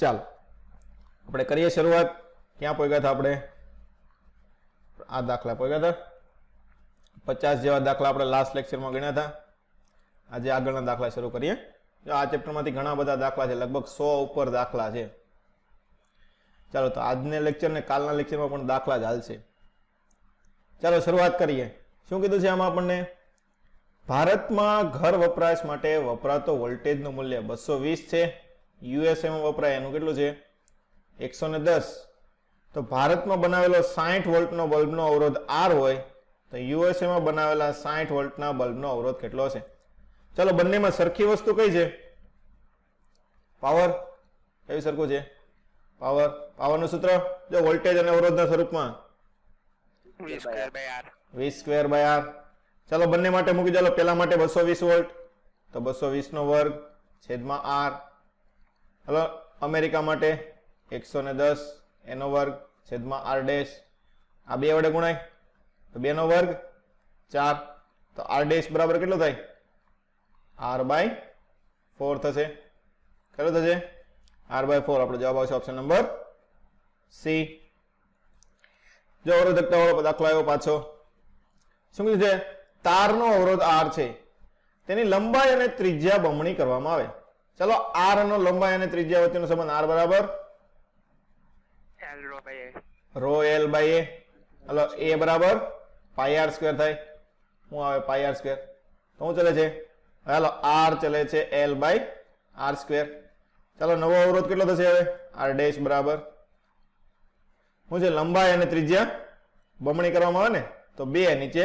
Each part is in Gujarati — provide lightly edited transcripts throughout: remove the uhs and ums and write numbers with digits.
ચાલો આપણે કરીએ શરૂઆત. ક્યાં પહોંચ્યા હતા આપણે? આ દાખલા પહોંચ્યા હતા 50 જેવા દાખલા આપણે લાસ્ટ લેક્ચરમાં ગણ્યા હતા. આજે આગળના દાખલા શરૂ કરીએ. જો આ ચેપ્ટરમાંથી ઘણા બધા દાખલા છે, લગભગ 100 ઉપર દાખલા છે. ચાલો તો આજના લેક્ચર ને કાલના લેક્ચરમાં પણ દાખલા જ હાલશે. ચાલો શરૂઆત કરીએ. શું કીધું છે આમાં આપણને? ભારતમાં ઘર વપરાશ માટે વપરાતો વોલ્ટેજનું મૂલ્ય 220 છે. યુએસએમાં વપરાય એનું કેટલું છે? 110. તો ભારતમાં બનાવેલો 60 વોલ્ટનો બલ્બનો અવરોધ R હોય તો યુએસએમાં બનાવેલા 60 વોલ્ટના બલ્બનો અવરોધ કેટલો હશે? ચાલો બંનેમાં સરખી વસ્તુ કઈ છે? પાવર. કયું સરખું છે? પાવર. પાવરનું સૂત્ર જો વોલ્ટેજ અને અવરોધના સ્વરૂપમાં V²/R. ચાલો બંને માટે મૂકી. ચાલો પેલા માટે 220 વોલ્ટ તો 220 નો વર્ગ છેદમાં R. ચાલો અમેરિકા માટે 110 એનો વર્ગ છેદમાં R ડેશ. આ બે વડે ગુણાય તો 2 નો વર્ગ 4. તો R ડેશ બરાબર કેટલો થાય? R/4 થશે. કેટલો થશે? R/4. આપણો જવાબ આવશે ઓપ્શન નંબર સી. જો અવરોધકતા વાળો દાખલો આવ્યો પાછો. શું કીધું છે? તારનો અવરોધ R છે, તેની લંબાઈ અને ત્રિજ્યા બમણી કરવામાં આવે. ચલો R નો લંબાઈ અને ત્રિજ્યા વચ્ચેનો સંબંધ R બરાબર ρ/a. હલો a બરાબર πr² થાય. શું આવે? πr². તો શું ચલે છે? હાલો R ચલે છે L/r². ચાલો નવો અવરોધ કેટલો થશે હવે? R ડેશ બરાબર શું છે? લંબાઈ અને ત્રિજ્યા બમણી કરવામાં આવે ને તો 2 નીચે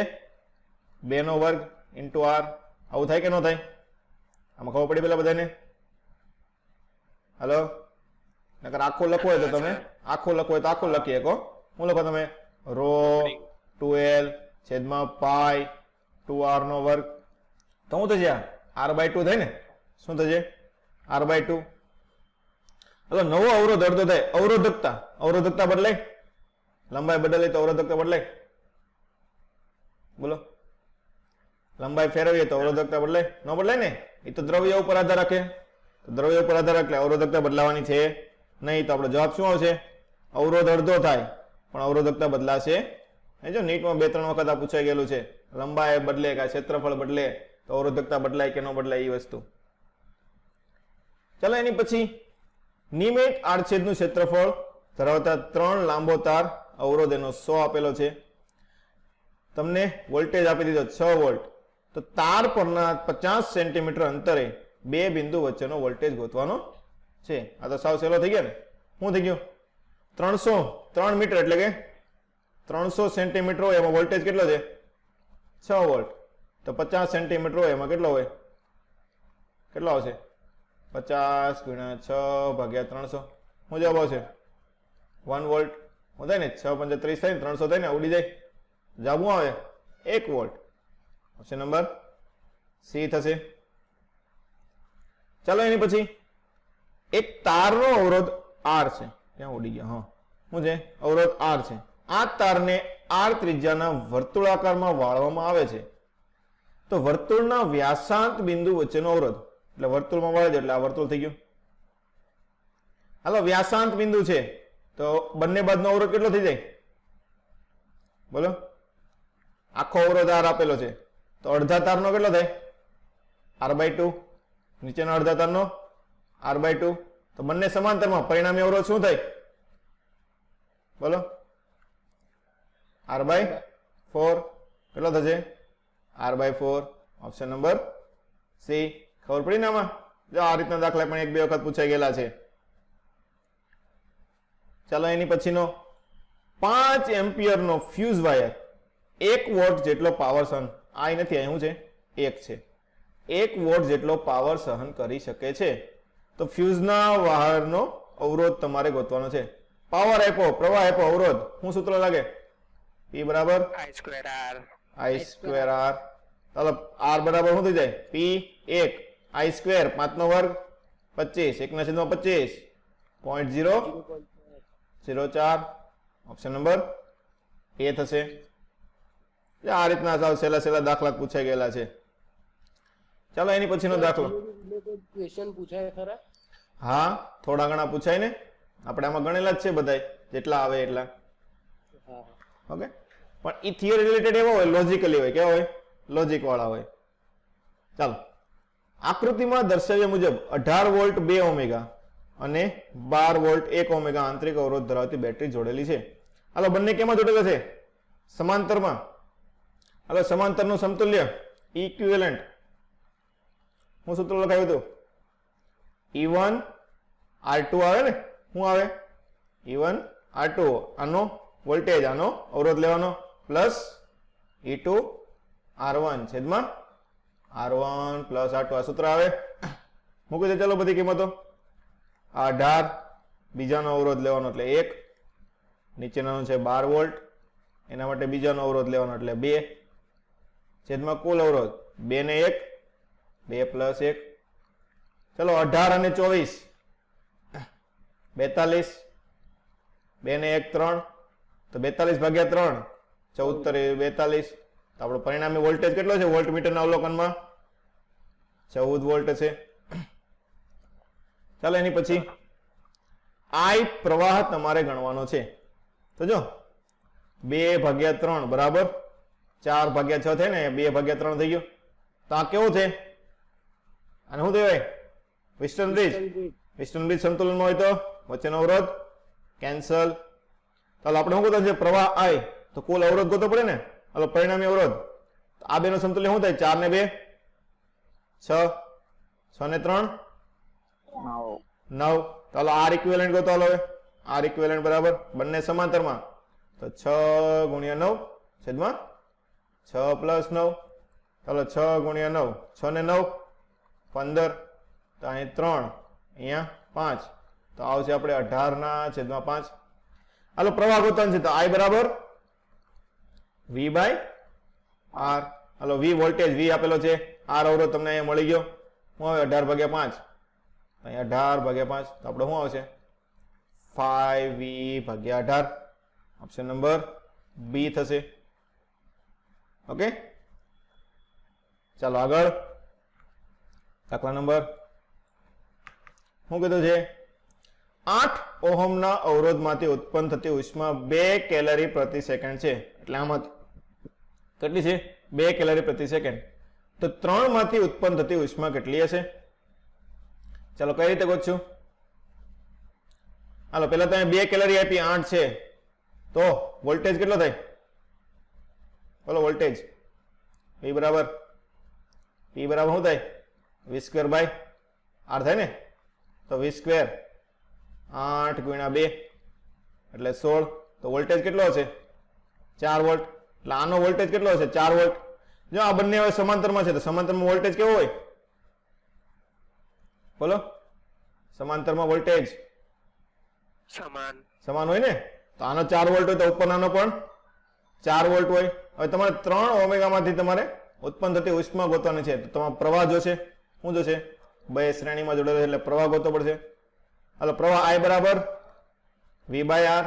2 નો વર્ગ ઇન્ટુ R. આવું થાય કે ન થાય? આમાં ખબર પડી પેલા બધાને? હલો નકર આખું લખવું હોય તો તમે આખું લખવું હોય તો આખું લખી શકો. શું લખો તમે? ρ2L છેદમાં પાઈ 2R નો વર્ગ. તો શું થશે? R/2 થાય ને? શું થશે? R/2. હલો નવો અવરોધ અડધો થાય. અવરોધકતા. અવરોધકતા બદલાય? લંબાઈ બદલાય તો અવરોધકતા બદલાય? બોલો. લંબાઈ ફેરવીએ તો અવરોધકતા બદલાય? ન બદલાય ને? એ તો દ્રવ્ય ઉપર આધાર રાખે. તો દ્રવ્ય ઉપર આધાર રાખે અવરોધકતા બદલાવાની છે નહીં. તો આપણો જવાબ શું આવશે? અવરોધ અડધો થાય પણ અવરોધકતા બદલાશે. જો નીટમાં 2-3 વખત આ પૂછાઈ ગયેલું છે. લંબાઈ બદલે કે ક્ષેત્રફળ બદલે તો અવરોધકતા બદલાય કે ન બદલાય એ વસ્તુ. ચાલો એની પછી નિયમિત આડછેદનું ક્ષેત્રફળ ધરાવતા 3 લાંબો તાર અવરોધ એનો 100 આપેલો છે. તમને વોલ્ટેજ આપી દીધો 6 વોલ્ટ. તો તાર પરના 50 સેન્ટીમીટર અંતરે 2 બિંદુ વચ્ચેનો વોલ્ટેજ ગોતવાનો છે. આ તો સાવ સહેલો થઈ ગયા ને? શું થઈ ગયું? 3 મીટર એટલે કે 300 સેન્ટીમીટર હોય એમાં વોલ્ટેજ કેટલો છે? 6 વોલ્ટ. તો 50 સેન્ટીમીટર હોય એમાં કેટલો હોય? કેટલો આવશે? 50 × 6 / 300. શું જવાબ આવશે? 1 વોલ્ટ. શું થાય ને? 6 × 35 થાય ને 300 થાય ને? ઉડી જાય. જવાબ શું આવે? 1 વોલ્ટ. ઓપ્શન નંબર સી થશે. ચાલો એની પછી એક તારનો અવરોધ R છે. ક્યાં ઉડી ગયા? હા શું છે? અવરોધ R છે. આ તારને R ત્રિજ્યાના વર્તુળાકારમાં વાળવામાં આવે છે. તો વર્તુળના વ્યાસાંત બિંદુ વચ્ચેનો અવરોધ. એટલે વર્તુળમાં વાળે છે એટલે આ વર્તુળ થઈ ગયું. હાલો વ્યાસાંત બિંદુ છે તો બંને બાજુનો અવરોધ કેટલો થઈ જાય? બોલો. આખો અવરોધ R આપેલો છે તો અડધા તારનો કેટલો થાય? R/2. નીચેના અડધા તારનો R/2. તો બંને સમાંતરમાં પરિણામી અવરોધ શું થાય? બોલો. R/4. કેટલો થશે? R/4. Option number C. ખબર પડી ને આમાં? જો આ રીતના દાખલા પણ 1-2 વખત પૂછાઈ ગયેલા છે. ચાલો એની પછીનો 5 એમ્પિયરનો ફ્યુઝ વાયર 1 વોટ જેટલો પાવર સહન. આ નથી, અહીં શું છે? 1 છે. 1 વોટ જેટલો પાવર સહન કરી શકે છે. તો ફ્યુઝના વાયરનો અવરોધ તમારે ગોતવાનો છે. પાવર આપ્યો, પ્રવાહ આપ્યો, અવરોધ. શું સૂત્ર લાગે? P બરાબર I²R. ચાલો R બરાબર શું થઈ જાય? P 1 I². 5 નો વર્ગ 25. 1/25. 0.004. ઓપ્શન નંબર એ થશે. આ રીતના સાવ સહેલા દાખલા પૂછાઈ ગયેલા છે. ચાલો એની પછીનો દાખલો. ક્વેશ્ચન પૂછાય ખરા? હા, થોડા ઘણા પૂછાય ને, આપણે આમાં ગણેલા જ છે બધા, જેટલા આવે એટલા. ઓકે, પણ એ થિયરી રિલેટેડ એવા હોય, લોજિકલી હોય. કેવા હોય? લોજિક વાળા હોય. ચાલો, આકૃતિમાં દર્શાવ્યા મુજબ 18 વોલ્ટ 2 ઓમેગા અને 12 વોલ્ટ 1 ઓમેગા આંતરિક અવરોધ ધરાવતી બેટરી જોડેલી છે. હાલો, બંને કેમાં જોડેલા છે? સમાંતરમાં. હાલો, સમાંતરનું સમતુલ્ય ઇક્વિવેલન્ટ હું સૂત્ર લખાવ્યું હતું? E1 R2 આવે ને? શું આવે? E1 R2. આનો વોલ્ટેજ, આનો અવરોધ લેવાનો, પ્લસ E2 R1 છેદમાં R1 પ્લસ R2. આ સૂત્ર આવે. મૂકી દે ચાલો બધી કિંમતો. 18 બીજાનો અવરોધ લેવાનો એટલે 1, નીચેનાનો છે 12 વોલ્ટ, એના માટે બીજાનો અવરોધ લેવાનો એટલે 2 છેદમાં કુલ અવરોધ 2 ને 1, 2 પ્લસ 1. ચલો, 18 અને 24 42, 2 ને 1 3, તો 42 ભાગ્યા 3 14 42. તો આપણો પરિણામી વોલ્ટેજ કેટલો છે? વોલ્ટમીટરના અવલોકનમાં 14 વોલ્ટ છે. ચાલો, એની પછી I પ્રવાહ તમારે ગણવાનો છે. તો જો 2 ભાગ્યા 3 બરાબર 4 ભાગ્યા 6 થાય ને, 2 ભાગ્યા 3 થઈ ગયો. તો આ કેવો છે? અને શું કહેવાય? વિસ્ટન બ્રિજ. વિસ્ટન બ્રિજ સંતુલનમાં હોય તો વચ્ચેનો અવરોધ કેન્સલ. ચાલો, આપણે શું ગોતો છે? પ્રવાહ I. તો કુલ અવરોધ ગોતો પડે ને. હાલો, પરિણામી અવરોધ. આ બેનો સમતુલ્ય શું થાય? 4 ને 2 6, 6 ને 3 9. ચાલો, R ઇક્વિવેલન્ટ ગોતો. હાલો, હવે R ઇક્વિવેલન્ટ બરાબર બંને સમાંતરમાં, તો 6 ગુણ્યા 9 છેદમાં 6 પ્લસ 9. ચાલો, 6 ગુણ્યા 9, 6 ને 9 15, તો અહીં 3, અહીંયા 5, તો આવશે આપણે 18 ના છેદમાં 5. હાલો, પ્રવાહ ગોતવાનો છે. તો I બરાબર V બાય R. હાલો, V વોલ્ટેજ, V આપેલો છે, R અવરોધ તમને અહીંયા મળી ગયો. શું આવે? 18 ભાગ્યા 5. અહીંયા 18 ભાગ્યા 5, તો આપણે શું આવશે? 5V ભાગ્યા 18. ઓપ્શન નંબર B થશે. ઓકે, ચાલો આગળ. દાખલા નંબર શું કીધું છે? 8 ઓહમના અવરોધમાંથી ઉત્પન્ન થતી ઉષ્મા 2 કેલરી પ્રતિ સેકન્ડ છે. એટલે આમાં કેટલી છે? 2 કેલરી પ્રતિ સેકન્ડ. તો 3 માંથી ઉત્પન્ન થતી ઉષ્મા કેટલી હશે? ચાલો, કઈ રીતે ગોતશું? હાલો, પહેલા તમે 2 કેલરી આપી, 8 છે, તો વોલ્ટેજ કેટલો થાય? બોલો, વોલ્ટેજ P બરાબર શું થાય? V² બાય R થાય ને. તો V², 8 ગુણ્યા 2 એટલે 16. તો વોલ્ટેજ કેટલો હશે? 4 વોલ્ટ. એટલે આનો વોલ્ટેજ કેટલો હશે? 4 વોલ્ટ. જો આ બંને હવે સમાંતરમાં છે, તો સમાંતરમાં વોલ્ટેજ કેવો હોય? બોલો, સમાંતરમાં વોલ્ટેજ સમાન હોય ને. તો આનો 4 વોલ્ટ હોય તો ઉપર આનો પણ 4 વોલ્ટ હોય. હવે તમારે 3 ઓમેગામાંથી તમારે ઉત્પન્ન થતી ઉષ્મા ગોતવાની છે. તો તમારે પ્રવાહ જોશે. શું જોશે? બે શ્રેણીમાં જોડેલો છે એટલે પ્રવાહ ગોતવો પડશે. હાલો, પ્રવાહ I બરાબર V બાય R.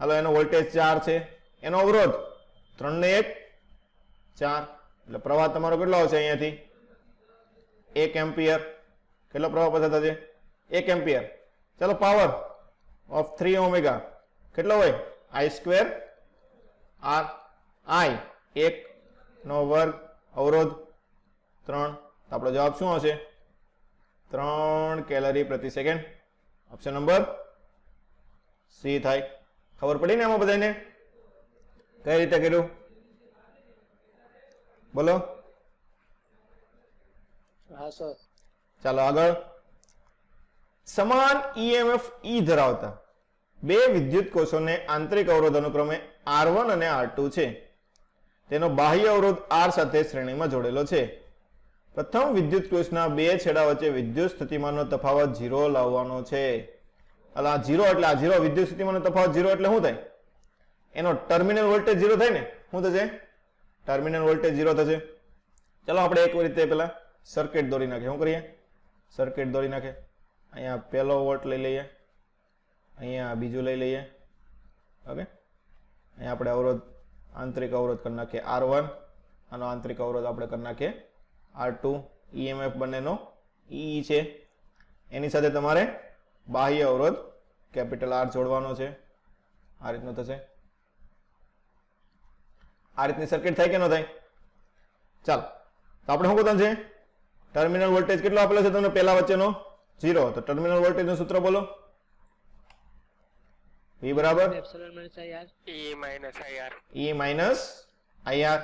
હાલો, એનો વોલ્ટેજ 4 છે, એનો અવરોધ 3 ને 1 4, એટલે પ્રવાહ તમારો કેટલો આવશે? અહીંયાથી 1 એમ્પિયર. કેટલો પ્રવાહ પસાર થશે? 1 એમ્પિયર. ચાલો, પાવર ઓફ 3 ઓમેગા કેટલો હોય? I² R. I 1 નો વર્ગ, અવરોધ 3. તો આપણો જવાબ શું આવશે? 3 કેલરી પ્રતિ સેકન્ડ. ઓપ્શન નંબર C થાય. ખબર પડી ને આમાં બધાને? કઈ રીતે કર્યું? બોલો. હા સર. ચાલો આગળ. સમાન EMF E ધરાવતા બે વિદ્યુત કોષોને આંતરિક અવરોધ અનુક્રમે R1 અને R2 છે. તેનો બાહ્ય અવરોધ R સાથે શ્રેણીમાં જોડેલો છે. પ્રથમ વિદ્યુત કોષના બે છેડા વચ્ચે વિદ્યુત સ્થિતિમાનનો તફાવત 0 લાવવાનો છે. એટલે આ 0 એટલે આ 0 વિદ્યુત સ્થિતિમાનનો તફાવત 0 એટલે શું થાય? એનો ટર્મિનલ વોલ્ટેજ 0 થાય ને. શું થશે? ટર્મિનલ વોલ્ટેજ 0 થશે. ચલો આપણે એક રીતે પેલા સર્કિટ દોરી નાખીએ. શું કરીએ? સર્કિટ દોરી નાખે. અહીંયા પહેલો વોલ્ટ લઈ લઈએ, અહીંયા બીજું લઈ લઈએ. ઓકે, અહીંયા આપણે અવરોધ આંતરિક અવરોધ કરી નાખીએ R1, આનો આંતરિક અવરોધ આપણે કરી નાખીએ R2. EMF બંનેનો E છે. એની સાથે તમારે બાહ્ય અવરોધ કેપિટલ R જોડવાનો છે. આ રીતનું થશે. આ રીતની સર્કિટ થાય કે ન થાય? ચાલો, તો આપણે શું કરવાનું છે? ટર્મિનલ વોલ્ટેજ કેટલો આપેલો છે તમને પહેલા વચ્ચેનો? 0. તો ટર્મિનલ વોલ્ટેજ નું સૂત્ર બોલો. V બરાબર E માઇનસ IR.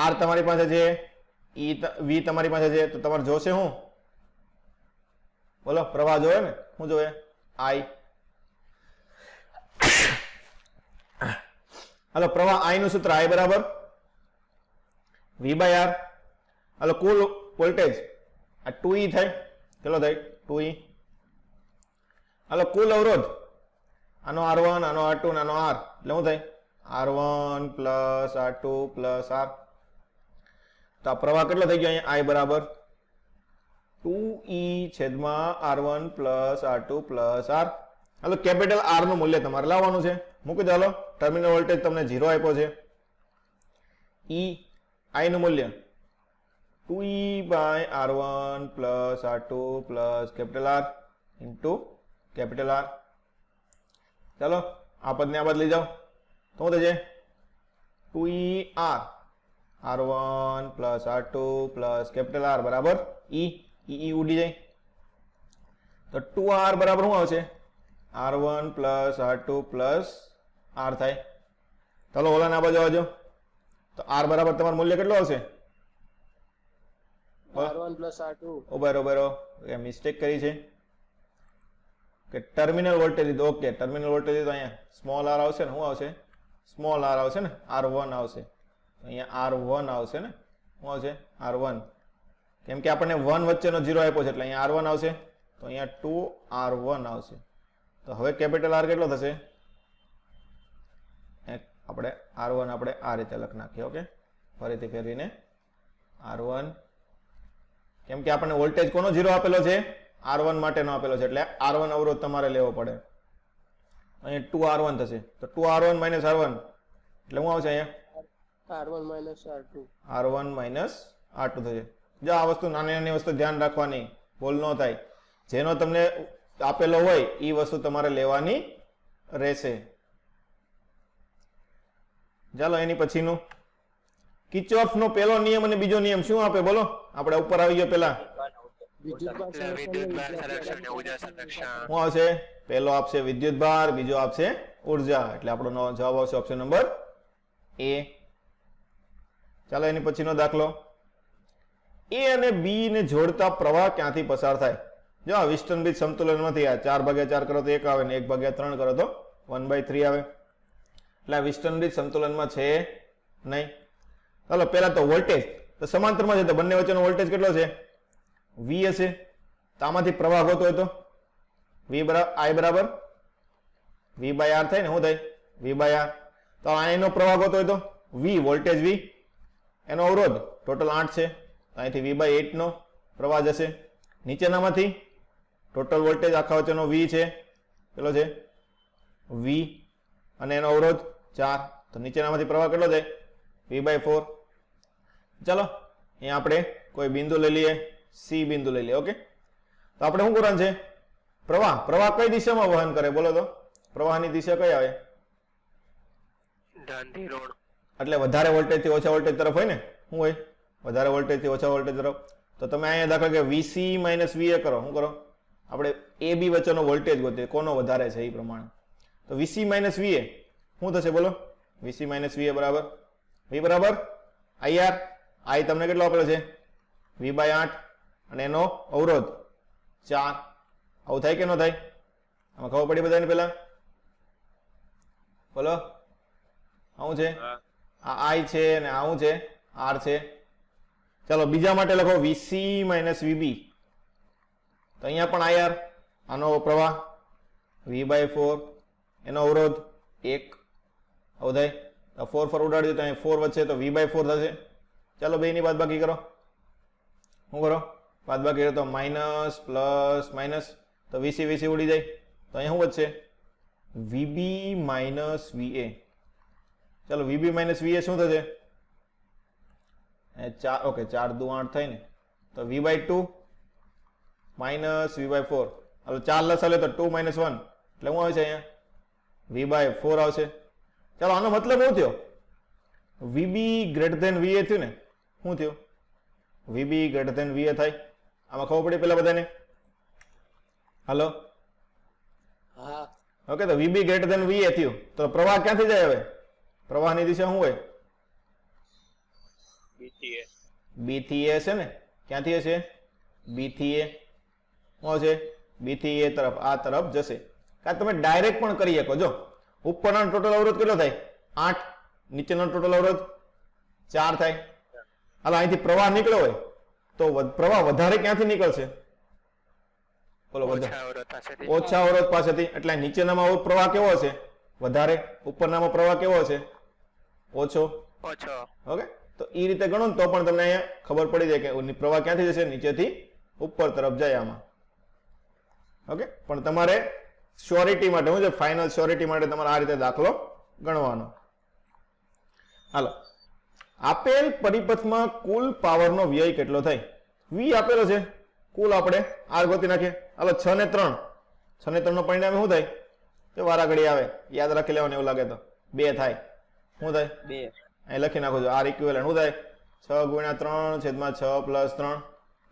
R તમારી પાસે છે, V તમારી પાસે છે, તો તમારે જોશે શું? બોલો, પ્રવાહ જોવે ને? શું જોવે? I. હાલો, પ્રવાહ I નું સૂત્ર I બરાબર V/R. હાલો, કુલ વોલ્ટેજ આ 2E થાય. કેટલો થાય? 2E. હાલો, કુલ અવરોધ આનો R1, આનો R2 અને આનો R, એટલે શું થાય? R1 plus R2 plus R. તો આ પ્રવાહ કેટલો થઈ ગયો અહીંયા? I બરાબર 2E છેદમાં R1 plus R2 plus R. હાલો, કેપિટલ R નું મૂલ્ય તમારે લાવવાનું છે. મૂકી દો. હાલો, ટર્મિનલ વોલ્ટેજ તમને 0 આપ્યો છે. I નું મૂલ્ય 2E by R1 plus R2 plus capital R into capital R. ચાલો, આ પદને આ બાદ લઈ જાઓ તો શું થશે? 2ER R1 plus R2 plus capital R બરાબર E ઉડી જાય. તો 2R બરાબર શું આવશે? R1 plus R2 plus R થાય. ચાલો, ઓલાને આ બાજુ આવજો. તો R બરાબર તમારું મૂલ્ય કેટલું આવશે? R1 plus R2. બરોબર, મિસ્ટેક કરી છે કે ટર્મિનલ વોલ્ટેજ લીધો. ઓકે, ટર્મિનલ વોલ્ટેજ લીધો. અહીંયા સ્મોલ r આવશે ને? શું આવશે? સ્મોલ r આવશે ને? R1 આવશે. અહીંયા R1 આવશે ને? શું આવશે? R1. કેમ કે આપણને 1 વચ્ચેનો 0 આપ્યો છે એટલે અહીંયા R1 આવશે. તો અહીંયા 2R1 આવશે. તો હવે કેપિટલ R કેટલો થશે? આપણે R1 આપણે આ રીતે લખી નાખીએ. ઓકે, ફરીથી ફેરવીને R1. કેમ કે આપણને વોલ્ટેજ કોનો 0 આપેલો છે? R1 માટેનો આપેલો છે, એટલે R1 અવરોધ તમારે લેવો પડે. અહીંયા 2R1 થશે. તો 2R1 માઇનસ R1 એટલે શું આવશે? અહીંયા R1 minus R2. R1 minus R2 થશે. જો આ વસ્તુ નાની નાની વસ્તુ ધ્યાન રાખવાની, ભૂલ ન થાય. જેનો તમને આપેલો હોય એ વસ્તુ તમારે લેવાની રહેશે. ચાલો, એની પછીનું કિર્ચોફનો પહેલો નિયમ અને બીજો નિયમ શું આપે? બોલો, આપણે ઉપર આવી ગયો. પેલા શું આવશે? પહેલો આપશે વિદ્યુત ભાર, બીજો આપશે ઉર્જા. એટલે આપણો જવાબ આવશે ઓપ્શન નંબર A. ચાલો, એની પછીનો દાખલો. A અને B ને જોડતા પ્રવાહ ક્યાંથી પસાર થાય? જો આ વિસ્ટનબ્રિજ સમતુલનમાંથી આ 4/4 કરો તો 1 આવે ને 1/3 કરો તો 1/3 આવે. એટલે આ વિસ્ટનબ્રિજ સંતુલનમાં છે નહીં. ચાલો, પહેલા તો વોલ્ટેજ તો સમાંતરમાં છે, તો બંને વચ્ચેનો વોલ્ટેજ કેટલો છે? V હશે. તો આમાંથી પ્રવાહ ગોતો હોય તો I બરાબર V/R થાય ને? શું થાય? V/R. તો એનો પ્રવાહ ગોતો હોય તો V, વોલ્ટેજ V, એનો અવરોધ ટોટલ 8 છે. અહીંથી V/8 નો પ્રવાહ જશે. નીચેનામાંથી ટોટલ વોલ્ટેજ આખા વચ્ચેનો V છે, કેટલો છે? V, અને એનો અવરોધ 4. તો નીચેનામાંથી પ્રવાહ કેટલો જાય? V/4. ચાલો, અહીંયા આપણે કોઈ બિંદુ લઈ લઈએ, C બિંદુ લઈ લઈએ. ઓકે, તો આપણે શું કરવાનું છે? પ્રવાહ કઈ દિશામાં વહન કરે? બોલો તો, પ્રવાહની દિશા કઈ આવે? એટલે વધારે વોલ્ટેજ થી ઓછા વોલ્ટેજ તરફ હોય ને? શું હોય? વધારે વોલ્ટેજ થી ઓછા વોલ્ટેજ તરફ. તો તમે અહીંયા દાખલા કે VC માઇનસ VA કરો. શું કરો? આપણે AB વચ્ચેનો વોલ્ટેજ ગોતીએ, કોનો વધારે છે એ પ્રમાણે. તો VC માઇનસ VA શું થશે? બોલો, VC માઇનસ VA બરાબર V બરાબર IR. I તમને કેટલો આપેલો છે? V/8, અને એનો અવરોધ 4. આવું થાય કે ન થાય? આમાં ખબર પડી બધાને? પેલા બોલો, આવું છે, આ I છે અને આવું છે R છે. ચાલો, બીજા માટે લખો VC માઇનસ VB. તો અહીંયા પણ IR, આનો પ્રવાહ V/4, એનો અવરોધ 1. આવું થાય. 4 ઉડાડી દો તો અહીં 4 વચ્ચે, તો V/4 થશે. ચાલો, બેની બાદબાકી કરો. શું કરો? બાદબાકી કરો તો માઇનસ પ્લસ માઇનસ, તો VC ઉડી જાય. તો અહીંયા શું વધશે? VB minus VA. ચાલો, VB માઇનસ VA શું થશે? 4. ઓકે, 4 દુ 8 થાય ને, તો V/2 માઇનસ વી બાય 4. હવે 4 લસા લે તો 2 - 1 એટલે શું આવે છે અહીંયા વી બાય 4 આવશે. ચાલો આનો મતલબ શું થયો? વીબી ગ્રેટર ધેન વીએ થયું ને? શું થયું? વીબી ગ્રેટર ધેન વીએ થાય. આમાં ખબર પડી પેલા બધાને? હાલો, હા ઓકે. તો વીબી ગ્રેટર ધેન વીએ થયું તો પ્રવાહ ક્યાંથી જાય? હવે પ્રવાહની દિશા શું હોય? બી થી એ છે ને? ક્યાંથી હશે? બી થી એ. શું છે? બી થી એ તરફ, આ તરફ જશે. કાં તમે ડાયરેક્ટ પણ કરી શકો. જો ઉપરનો ટોટલ અવરોધ કેટલો થાય? 8. નીચેનો ટોટલ અવરોધ 4 થાય. હાલ અહીંથી પ્રવાહ નીકળ્યો હોય તો પ્રવાહ વધારે ક્યાંથી નીકળશે? બોલો, ઓછા અવરોધ પાસેથી. એટલે નીચેનામાં પ્રવાહ કેવો હશે? વધારે. ઉપરનામાં પ્રવાહ કેવો હશે? ઓછો. ઓકે. તો એ રીતે ગણો ને તો પણ તમને અહીંયા ખબર પડી જાય કે પ્રવાહ ક્યાંથી જશે? નીચેથી ઉપર તરફ જાય આમાં. ઓકે. પણ તમારે શ્યોરિટી માટે, હું છે ફાઇનલ શ્યોરિટી માટે તમારે આ રીતે દાખલો ગણવાનો. હાલો, આપેલ પરિપથમાં કુલ પાવરનો વ્યય કેટલો થાય? વી આપેલો છે, કુલ આપણે આર ગોતી નાખીએ. હાલો, 6 ને 3. 6 ને 3 નો પરિણામે શું થાય? તે વારાઘડી આવે, યાદ રાખી લેવાનું. એવું લાગે તો 2 થાય. શું થાય? 2. અહીં લખી નાખો છો આર ઇક્વિવેલન્ટ. શું થાય? 6 × 3 છેદમાં 6 + 3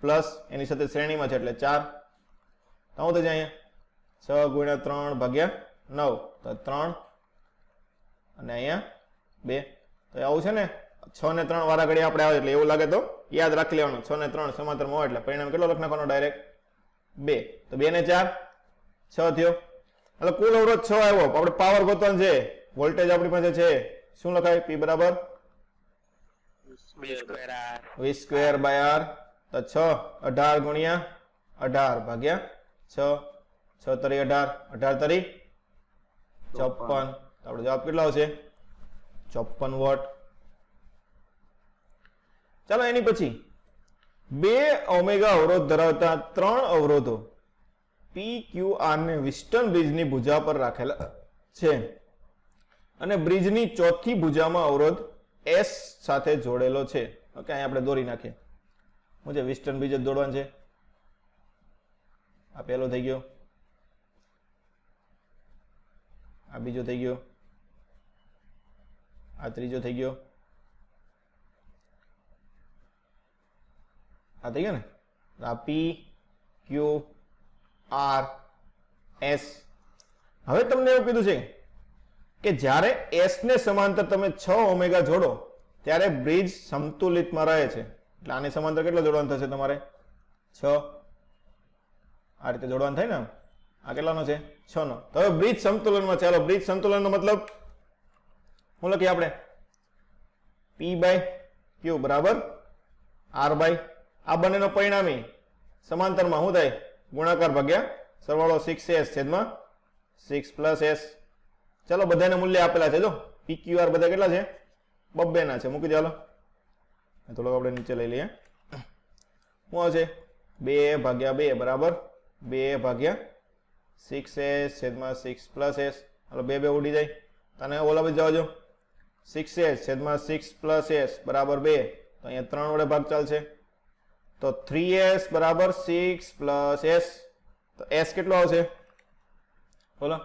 પ્લસ એની સાથે શ્રેણીમાં છે એટલે 4. તો શું થશે અહીંયા? 6 × 3 ભાગ્યા 9 તો 3 અને અહીંયા 2. તો આવું છે ને, 6 ને 3 વારા ઘડી આપણે આવે એટલે એવું લાગે તો યાદ રાખી લેવાનું. 6 ને 3 સમાંતરમાં હોય એટલે પરિણામ કેટલો લખી નાખવાનો? ડાયરેક્ટ 2. તો 2 ને 4 6 થયો. એટલે કુલ અવરોધ 6 આવ્યો. આપણે પાવર ગોતવાનો છે, વોલ્ટેજ આપણી પાસે છે. શું લખાય? P બરાબર v²/r. તો 6 18 × 18 ભાગ્યા 6. 6 તરી 18, 18 તરી 54. આપણો જવાબ કેટલો આવશે? 54 વોટ. ચાલો, એની પછી 2 ઓમેગા અવરોધ ધરાવતા 3 અવરોધો PQR ને વિસ્ટન બ્રિજની ભુજા પર રાખેલા છે અને બ્રિજની ચોથી ભુજામાં અવરોધ S સાથે જોડેલો છે. ઓકે, અહીં આપણે દોરી નાખીએ. હું છે વિસ્ટન બ્રિજ જ દોડવાનું છે. આ પહેલો થઈ ગયો, આ બીજો થઈ ગયો, આ ત્રીજો થઈ ગયો, આ થઈ ગયો ને. આ P Q R S. હવે તમને એવું કીધું છે કે જ્યારે S ને સમાંતર તમે 6 ઓમેગા જોડો ત્યારે બ્રિજ સંતુલિતમાં રહે છે. એટલે આને સમાંતર કેટલો જોડવાનું થશે તમારે? 6. આ રીતે જોડવાનું થાય ને. આ કેટલાનો છે? 6 નો. તો હવે બ્રિજ સંતુલનમાં. ચાલો, બ્રિજ સંતુલનનો મતલબ શું લખીએ આપણે? P/Q બરાબર R/. આ બંનેનો પરિણામી સમાંતરમાં શું થાય? ગુણાકાર ભાગ્યા સરવાળો 6s છેદમાં 6 + s. ચાલો, બધાને મૂલ્ય આપેલા છે. જો PQR બધા કેટલા છે? 2 ના છે. મૂકી દો. ચાલો, થોડોક આપણે નીચે લઈ લઈએ. શું આવશે? 2/2 બરાબર 2/6s છેદમાં 6 + s. હાલો, 2 ઉડી જાય. તને ઓલા બાજુ જવા જો. 6s છેદમાં 6 + s બરાબર 2. તો અહીંયા 3 વડે ભાગ ચાલશે. તો 3s બરાબર 6 + s. તો s કેટલો આવશે? બોલો.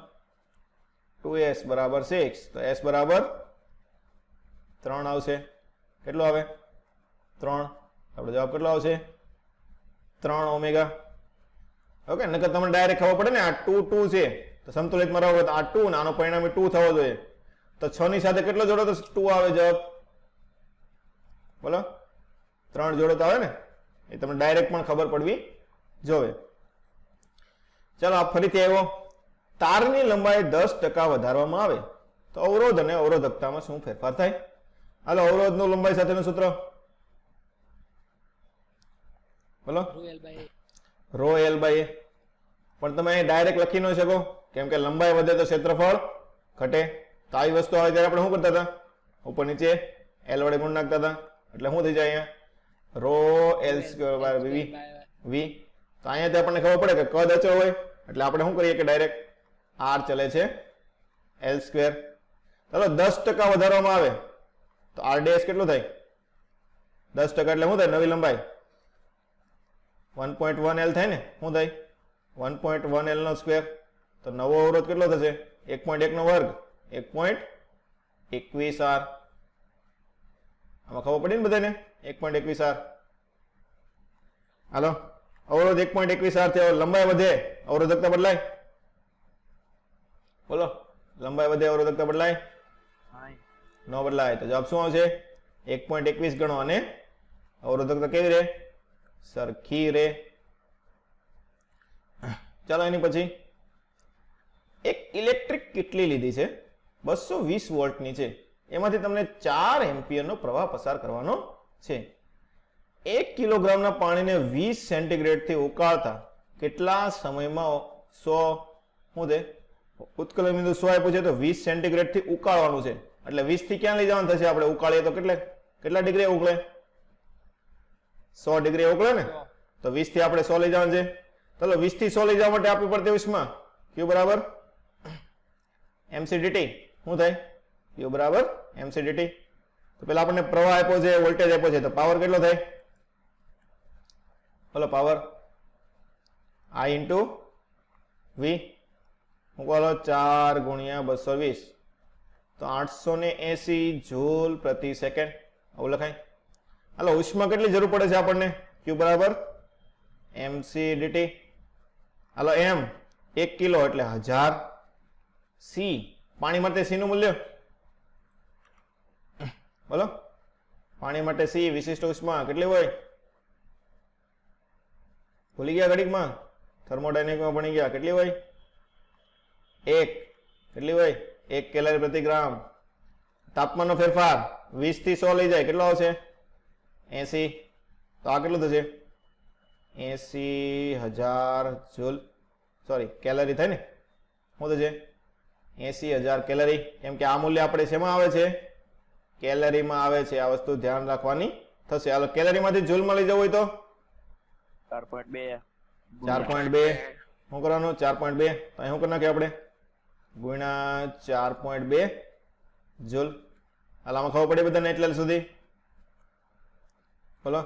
2s બરાબર 6. તો s બરાબર 3 આવશે. કેટલો આવે? 3. આપણો જવાબ કેટલો આવશે? 3 ઓમેગા. ઓકે. નકર તમને ડાયરેક્ટ ખબર પડે ને, આ 2 2 છે તો સંતુલિતમાં રહો તો આ 2 ને આનો પરિણામી 2 થવો જોઈએ. તો 6 ની સાથે કેટલો જોડો તો 2 આવે જવાબ? બોલો. 3 જોડો તો આવે ને. એ તમને ડાયરેક્ટ પણ ખબર પડવી જોવે. ચાલો, આ ફરીથી આવ્યો. તારની લંબાઈ 10% વધારવામાં આવે તો અવરોધ અને અવરોધકતામાં શું ફેરફાર થાય? હાલો, અવરોધનું લંબાઈ સાથેનું સૂત્ર બોલો. ρ/a. પણ તમે અહીં ડાયરેક્ટ લખી ન શકો, કેમ કે લંબાઈ વધે તો ક્ષેત્રફળ ઘટે. તો આવી વસ્તુ આવે ત્યારે આપણે શું કરતા હતા? ઉપર નીચે L વડે ગુણ નાખતા હતા. એટલે શું થઈ જાય અહીંયા? ρ L² v. તો અહીંયાથી આપણને ખબર પડે કે કદ અચળ હોય એટલે આપણે શું કરીએ કે ડાયરેક્ટ R ચલે છે L². ચાલો, 10% વધારવામાં આવે તો R' કેટલું થાય? 10% એટલે શું થાય? નવી લંબાઈ. 1.1 L થાય ને, શું થાય 1.1 L નો સ્ક્વેર, તો નવો અવરોધ કેટલો થશે 1.1 નો વર્ગ 1.21 R. આમાં ખબર પડી ને બધાને 1.21 R. હાલો અવરોધ 1.21 R થયો, લંબાઈ વધે અવરોધકતા બદલાય, બોલો લંબાઈ વધે અવરોધકતા બદલાય ન બદલાય, તો જવાબ શું આવશે 1.21 ગણો અને અવરોધકતા કેવી રહે સરખી રહે. ચાલો એની પછી એક ઇલેક્ટ્રિક કિટલી લીધી છે 220 વોલ્ટની છે, એમાંથી તમને 4 એમ્પિયરનો પ્રવાહ પસાર કરવાનો છે. 1 કિલોગ્રામના પાણીને 20 સેન્ટીગ્રેડથી ઉકાળતા કેટલા સમયમાં 100 શું છે ઉત્કલન બિંદુ 100 આપ્યું છે, તો 20 સેન્ટીગ્રેડથી ઉકાળવાનું છે, એટલે 20 થી ક્યાં લઈ જવાનું થશે આપણે ઉકાળીએ તો કેટલા ડિગ્રી ઉકળે 100 ડિગ્રી ઉકળે ને, તો 20 થી આપણે 100 લઈ જવાનું છે. ચાલો 20 થી 100 લઈ જવા માટે આપવી પડતી ઉષ્મા Q બરાબર mc/dt. શું થાય Q બરાબર mc/dt. તો પેલા આપણને પ્રવાહ આપ્યો છે, વોલ્ટેજ આપ્યો છે, તો પાવર કેટલો થાય, બોલો પાવર I into V. મૂકો 4 ગુણ્યા 220, તો 880 જૂલ પ્રતિ સેકન્ડ આવું લખાય. હાલો ઉષ્મા કેટલી જરૂર પડે છે આપણને Q બરાબર mc/dt. હાલો m 1 કિલો એટલે 1000, C પાણી માટે C નું મૂલ્ય બોલો, પાણી માટે C વિશિષ્ટ ઉષ્મા કેટલી હોય, ભૂલી ગયા ઘડીકમાં, થર્મોડાયનેમિકમાં ભણી ગયા, કેટલી હોય 1, કેટલી હોય 1 કેલરી પ્રતિ ગ્રામ. તાપમાનનો ફેરફાર 20 થી 100 લઈ જાય કેટલો આવશે 80, તો આ કેટલું થશે 80,000 જૂલ, સોરી કેલરી થાય ને, શું થશે 80,000 કેલરી, કેમ કે આ મૂલ્ય આપણે શેમાં આવે છે કેલરીમાં આવે છે, આ વસ્તુ ધ્યાન રાખવાની થશે. હાલો કેલરીમાંથી જૂલમાં લઈ જવું હોય તો 4.2 શું કરવાનું 4.2, તો અહીં શું કરી નાખીએ આપણે ગુણ્યા 4.2 જૂલ. હાલ આમાં ખબર પડી બધાને એટલે સુધી બોલો.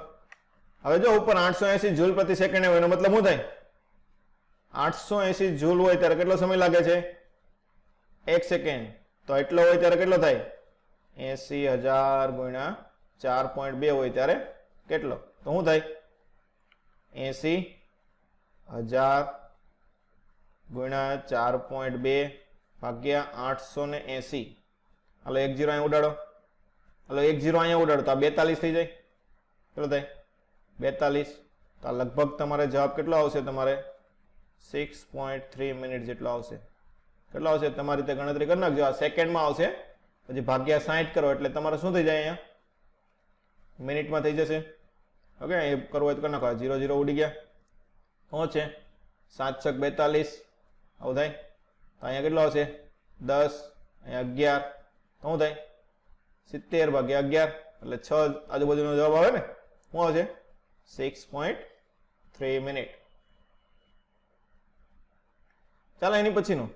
હવે જો ઉપર 880 જૂલ પ્રતિ સેકન્ડ હોય એનો મતલબ શું થાય 880 જૂલ હોય ત્યારે કેટલો સમય લાગે છે 1 સેકન્ડ, તો એટલો હોય ત્યારે કેટલો થાય 80,000 ગુણ્યા 4.2 હોય ત્યારે કેટલો, તો શું થાય 80,000 ગુણ્યા 4.2 ભાગ્યા 880. હાલો 1 0 અહીંયા ઉડાડો, હાલો 1 0 અહીંયા ઉડાડો તો આ 42 થઈ જાય, કેટલો થાય 42. તો આ લગભગ તમારે જવાબ કેટલો આવશે, તમારે 6.3 મિનિટ જેટલો આવશે. કેટલો આવશે તમારી રીતે ગણતરી કરી નાખજો, આ સેકન્ડમાં આવશે, પછી ભાગ્યા 60 કરો એટલે તમારે શું થઈ જાય અહીંયા મિનિટમાં થઈ જશે. ઓકે એ કરવું હોય તો કરી નાખો, 0 0 ઉડી ગયા, શું છે 7 6 42 આવું થાય, તો અહીંયા કેટલો આવશે 10, અહીંયા 11, તો શું થાય 70 ભાગ્યા 11 એટલે 6 આજુબાજુનો જવાબ આવે ને, શું આવશે 6.3 મિનિટ. ચાલો એની પછીનું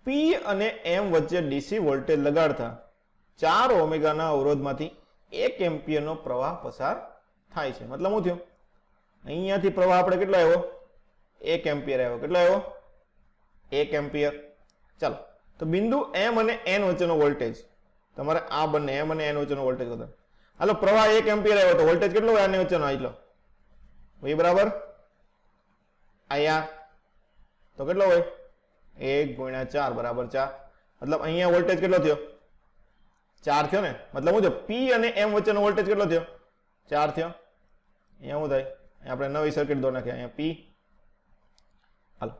P અને M વચ્ચે ડીસી વોલ્ટેજ લગાડતા 4 ઓમેગાના અવરોધમાંથી 1 એમ્પિયરનો પ્રવાહ પસાર થાય છે. મતલબ શું થયું, અહીંયાથી પ્રવાહ આપણે કેટલો આવ્યો 1 એમ્પિયર આવ્યો, કેટલો આવ્યો 1 એમ્પિયર. ચાલો તો બિંદુ M અને N વચ્ચેનો વોલ્ટેજ તમારે આ બંને M અને N વચ્ચેનો વોલ્ટેજ શોધવાનો. હાલો પ્રવાહ 1 એમ્પિયર આવ્યો તો વોલ્ટેજ કેટલો હોય આની વચ્ચેનો, આટલો V બરાબર IR, તો કેટલો હોય 1 ગુણ્યા 4 બરાબર 4. મતલબ અહીંયા વોલ્ટેજ કેટલો થયો 4 થયો ને, મતલબ હું જો P અને M વચ્ચેનો વોલ્ટેજ કેટલો થયો 4 થયો. અહીંયા શું થાય, આપણે નવી સર્કિટ દોર નાખીએ, અહીંયા P, હાલો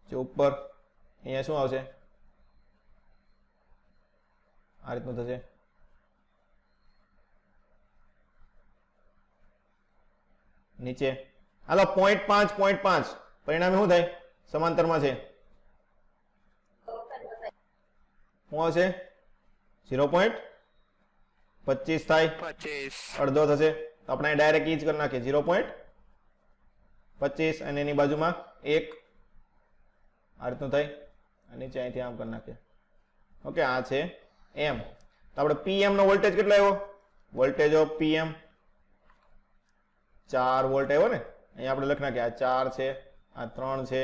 જે ઉપર અહીંયા શું આવશે આ રીતનું થશે, નીચે હાલો 0.5 પરિણામે શું થાય સમાંતરમાં છે, શું આવશે 0.25 થાય, અડધો થશે, તો આપણે ડાયરેક્ટ ઈ જ કરી નાખીએ 0.25 અને એની બાજુમાં 1 આ રીતનું થાય, નીચે અહીંથી આમ કરી નાખીએ. ઓકે આ છે M. તો આપણે PM નો વોલ્ટેજ કેટલો આવ્યો, વોલ્ટેજ ઓફ PM 4 વોલ્ટ આવ્યો ને, અહીંયા આપણે લખી નાખીએ આ 4 છે, આ 3 છે,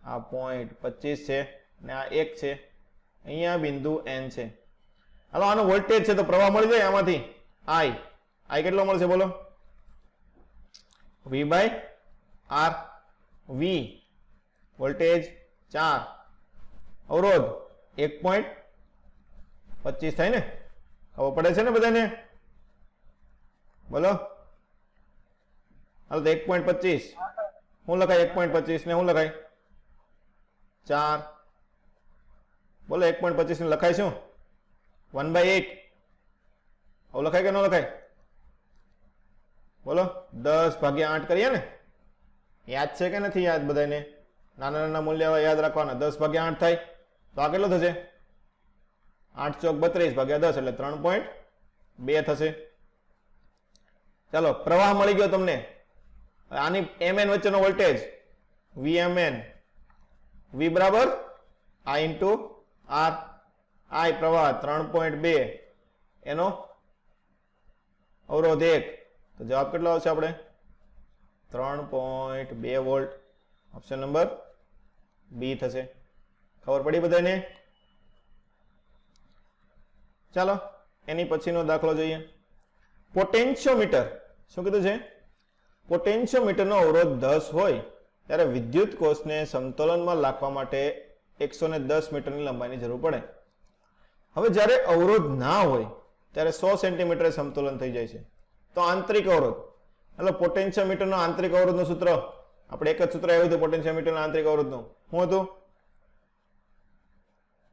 આ 0.25 છે અને આ 1 છે, અહીંયા બિંદુ n છે. હાલો આનો વોલ્ટેજ છે તો પ્રવાહ મળી જાય આમાંથી i કેટલો મળશે બોલો? v by r. v voltage 4, અવરોધ 1.25 થાય ને, ખબર પડે છે ને બધાને? બોલો હાલ તો 1.25 શું લખાય? 1.25 ને શું લખાય? 4. બોલો 1.25 ને લખાય શું? 1/8. આવું લખાય કે ન લખાય? બોલો 10/8 કરીએ ને, યાદ છે કે નથી યાદ બધાને? નાના નાના મૂલ્ય યાદ રાખવાના. 10/8 થાય તો આ કેટલો થશે? 8 ચોક 32/10 એટલે 3.2 થશે. ચાલો પ્રવાહ મળી ગયો તમને. આની mn વચ્ચેનો વોલ્ટેજ vmn, v બરાબર i ઇન્ટુ r. i પ્રવાહ 3.2, એનો અવરોધ 1, તો જવાબ કેટલો આવશે આપણે? 3.2 વોલ્ટ. ઓપ્શન નંબર બી થશે. ખબર પડી બધાને? ચાલો એની પછીનો દાખલો જોઈએ. પોટેન્શિયોમીટર. શું કીધું છે? પોટેન્શિયોમીટરનો અવરોધ 10 હોય ત્યારે વિદ્યુત કોષને સમતોલનમાં રાખવા માટે 110 મીટરની લંબાઈની જરૂર પડે. હવે જ્યારે અવરોધ ના હોય ત્યારે 100 સેન્ટીમીટરે સમતોલન થઈ જાય છે. તો આંતરિક અવરોધ, એટલે પોટેન્શિયોમીટરનો આંતરિક અવરોધનું સૂત્ર આપણે એક જ સૂત્ર આવ્યું હતું પોટેન્શિયોમીટરના આંતરિક અવરોધનું. શું હતું?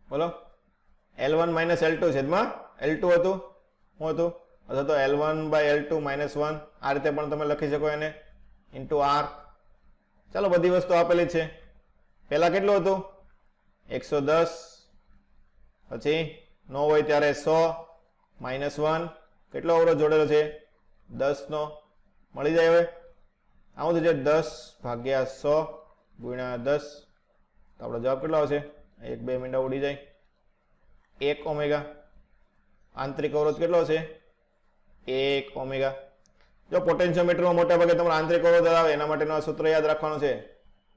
બોલો. L1 - L2 છેદમાં L2 હતું. શું હતું? અથવા તો L1/L2 - 1, આ રીતે પણ તમે લખી શકો એને, ઇન્ટુ r. ચાલો બધી વસ્તુ આપેલી છે. પહેલા કેટલું હતું? 110, પછી ન હોય ત્યારે 100 - 1, કેટલો અવરોધ જોડેલો છે? 10 નો. મળી જાય હવે આવું થશે 10/100 ગુણ્યા 10, તો આપણો જવાબ કેટલો આવશે? 1-2 મિનિટ ઉડી જાય. 1 ઓમેગા. આંતરિક અવરોધ કેટલો હશે? 1 ઓમેગા. જો પોટેન્શિયોમીટરમાં મોટા ભાગે તમારા આંતરિક અવરોધ આવે એના માટેનું આ સૂત્ર યાદ રાખવાનું છે.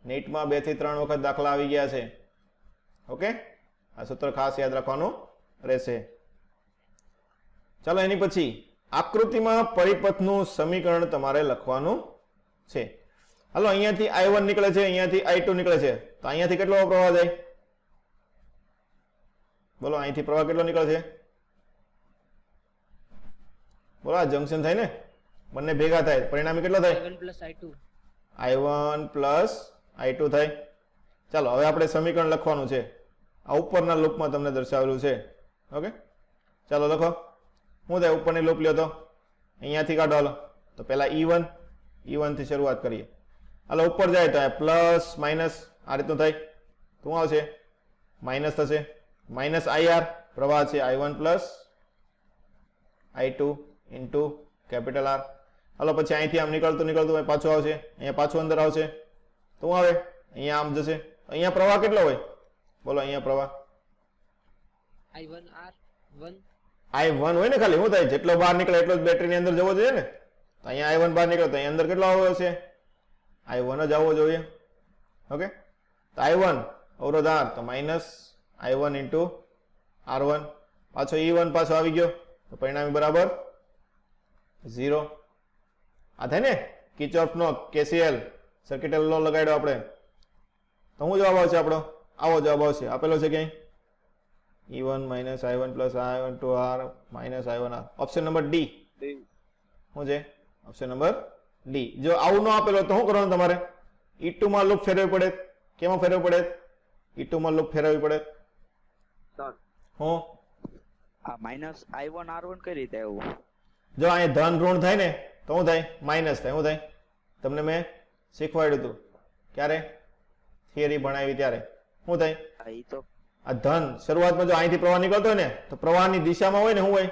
નીટમાં 2 થી 3 વખત દાખલા આવી ગયા છે. ઓકે, આ સૂત્ર ખાસ યાદ રાખવાનું રહેશે. ચાલો એની પછી આકૃતિમાં પરિપથનું સમીકરણ તમારે લખવાનું છે. હાલો અહીંયાથી i1 નીકળે છે, અહીંયાથી i2 નીકળે છે, તો અહીંયાથી કેટલો પ્રવાહ જાય? બોલો અહીંથી પ્રવાહ કેટલો નીકળે છે? બોલો આ જંક્શન થાય ને, બંને ભેગા થાય, પરિણામી કેટલો થાય? i1 પ્લસ i2 થાય. ચાલો હવે આપણે સમીકરણ લખવાનું છે. આ ઉપરના લૂપમાં તમને દર્શાવેલું છે. ઓકે, ચાલો લખો. શું થાય? ઉપરની લૂપ લ્યો તો અહીંયાથી કાઢો. હાલો તો પહેલા E1 થી શરૂઆત કરીએ. હાલો ઉપર જાય તો પ્લસ માઇનસ આ રીતનું થાય, તો શું આવશે? માઇનસ થશે. માઇનસ IR પ્રવાહ છે i1 plus i2 into capital R. હાલો પછી અહીંથી આમ નીકળતું પાછું આવશે, અહીંયા પાછું અંદર આવશે, તો શું આવે? અહીંયા આમ જશે. અહીંયા પ્રવાહ કેટલો હોય? બોલો અહીંયા પ્રવાહ i1 હોય ને, ખાલી શું થાય? જેટલો બહાર નીકળે એટલો જ બેટરીની અંદર જવો જોઈએ ને. તો અહીંયા i1 બહાર નીકળે તો અહીંયા અંદર કેટલો આવવો હશે? i1 જ આવવો જોઈએ. ઓકે, તો i1 અવરોધ R, તો માઇનસ i1 ઇન્ટુ R1. પાછો E1 પાછો આવી ગયો, તો પરિણામી બરાબર 0. આ થાય ને કિર્ચોફનો KCL સર્કિટલ લો લગાડ્યો આપણે, તો શું જવાબ આવશે આપણો? આવો જવાબ આવશે. આપેલો છે ક્યાંય E1 - i1 plus i1 two R minus i1 R. Option number D. શું છે? Option number D. જો આવું ન આપેલો તો શું કરવાનું તમારે? E2 માં લૂપ ફેરવવી પડે. કેમાં ફેરવવી પડે? E2 માં લૂપ ફેરવવી પડે. હું આ માઈનસ i1 R1 કઈ રીતે આવ્યું? જો અહીંયા ધન ઋણ થાય ને તો શું થાય? માઇનસ થાય. શું થાય? તમને મેં શીખવાડ્યું હતું. ક્યારે? થિયરી ભણાવી ત્યારે. શું થાય? ઈ તો આ ધન શરૂઆતમાં જો અહીંથી પ્રવાહ નીકળતો હોય ને તો પ્રવાહની દિશામાં હોય ને, શું હોય?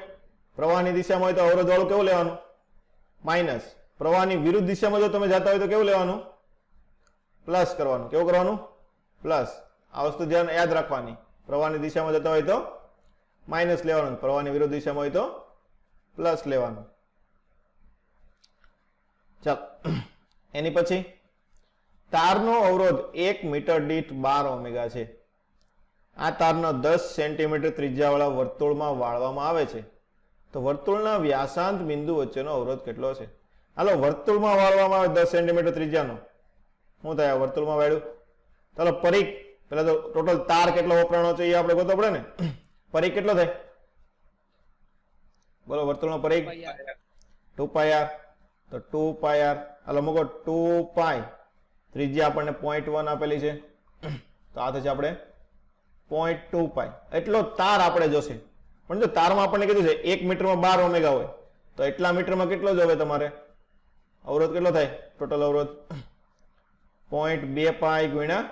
પ્રવાહની દિશામાં હોય તો અવરોધ વાળું કેવું લેવાનું? માઇનસ. પ્રવાહની વિરુદ્ધ દિશામાં જો તમે જતા હોય તો કેવું લેવાનું? પ્લસ કરવાનું. કેવું કરવાનું? પ્લસ. આ વસ્તુ ધ્યાન યાદ રાખવાની. પ્રવાહની દિશામાં જતા હોય તો માઇનસ લેવાનું, પ્રવાહની વિરુદ્ધ દિશામાં હોય તો પ્લસ લેવાનું. ચાલ એની પછી તારનો અવરોધ 1 મીટર દીઠ 12 ઓમેગા છે. આ તારનો 10 સેન્ટીમીટર ત્રિજ્યાવાળા વર્તુળમાં વાળવામાં આવે છે. તો વર્તુળના વ્યાસાંત બિંદુ વચ્ચેનો અવરોધ કેટલો છે? હાલો વર્તુળમાં વાળવામાં આવે 10 સેન્ટીમીટર ત્રિજ્યાનો, શું થાય? વર્તુળમાં વાળ્યું. ચાલો પરિઘ, પેલા તો ટોટલ તાર કેટલો વપરાણો છે એ આપણે ગોતવો પડે ને. પરિઘ કેટલો થાય? બોલો વર્તુળનો પરિઘ 2πr. તો 2πr, હાલો મૂકો 2π, ત્રિજ્યા આપણને 0.1 આપેલી છે, તો આ થશે આપણે 0.2π. એટલો તાર આપણે જોશે. પણ જો તારમાં આપણને કીધું છે 1 મીટરમાં 12 ઓમેગા હોય, તો એટલા મીટરમાં કેટલો જોવે તમારે? અવરોધ કેટલો થાય? ટોટલ અવરોધ 0.2π ગુણ્યા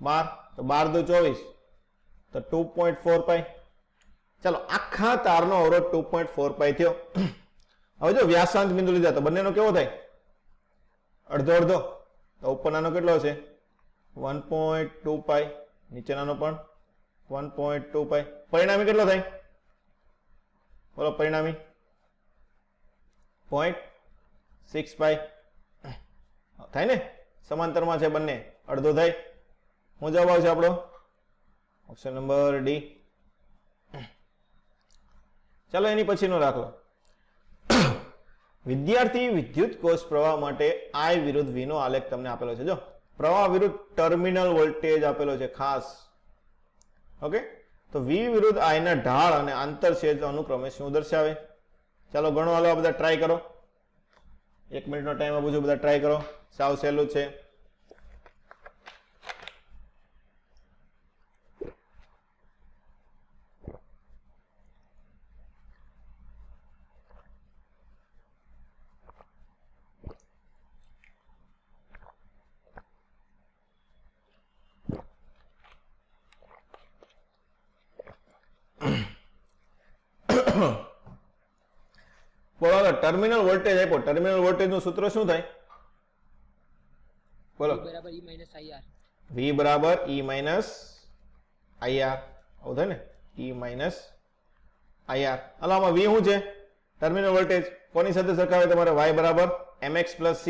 12, તો 12 દુ 24, તો 2.4π. ચાલો આખા તારનો અવરોધ 2.4π થયો. હવે જો વ્યાસાંત બિંદુ લીધા તો બંનેનો કેવો થાય? અડધો અડધો. તો ઉપરનાનો કેટલો હશે? 1.2π, નીચેનાનો પણ 1.2π. પરિણામી કેટલો થાય? બોલો પરિણામી 0.6π થાય ને? સમાંતરમાં છે બંને, અડધો થાય. શું જવાબ આવશે આપણો? Option number D. ચાલો એની પછીનો દાખલો. વિદ્યાર્થી વિદ્યુત કોષ પ્રવાહ માટે I વિરુદ્ધ V નો આલેખ તમને આપેલો છે. જો પ્રવાહ વિરુદ્ધ ટર્મિનલ વોલ્ટેજ આપેલો છે ખાસ. ઓકે, તો V વિરુદ્ધ I ના ઢાળ અને આંતરછેદ અનુક્રમે શું દર્શાવે? ચાલો ગણો, હાલો આ બધા ટ્રાય કરો. 1 મિનિટનો ટાઈમ આપું છું, બધા ટ્રાય કરો. સાવ સહેલું છે. બોલો ટર્મિનલ વોલ્ટેજ આપ્યો. ટર્મિનલ વોલ્ટેજ નું સૂત્ર શું થાય? બોલો. V બરાબર E માઇનસ IR. આવું થાય ને? E minus IR. હાલો આમાં V શું છે? Terminal voltage. કોની સાથે સરખાવે તમારે? Y બરાબર mx પ્લસ C.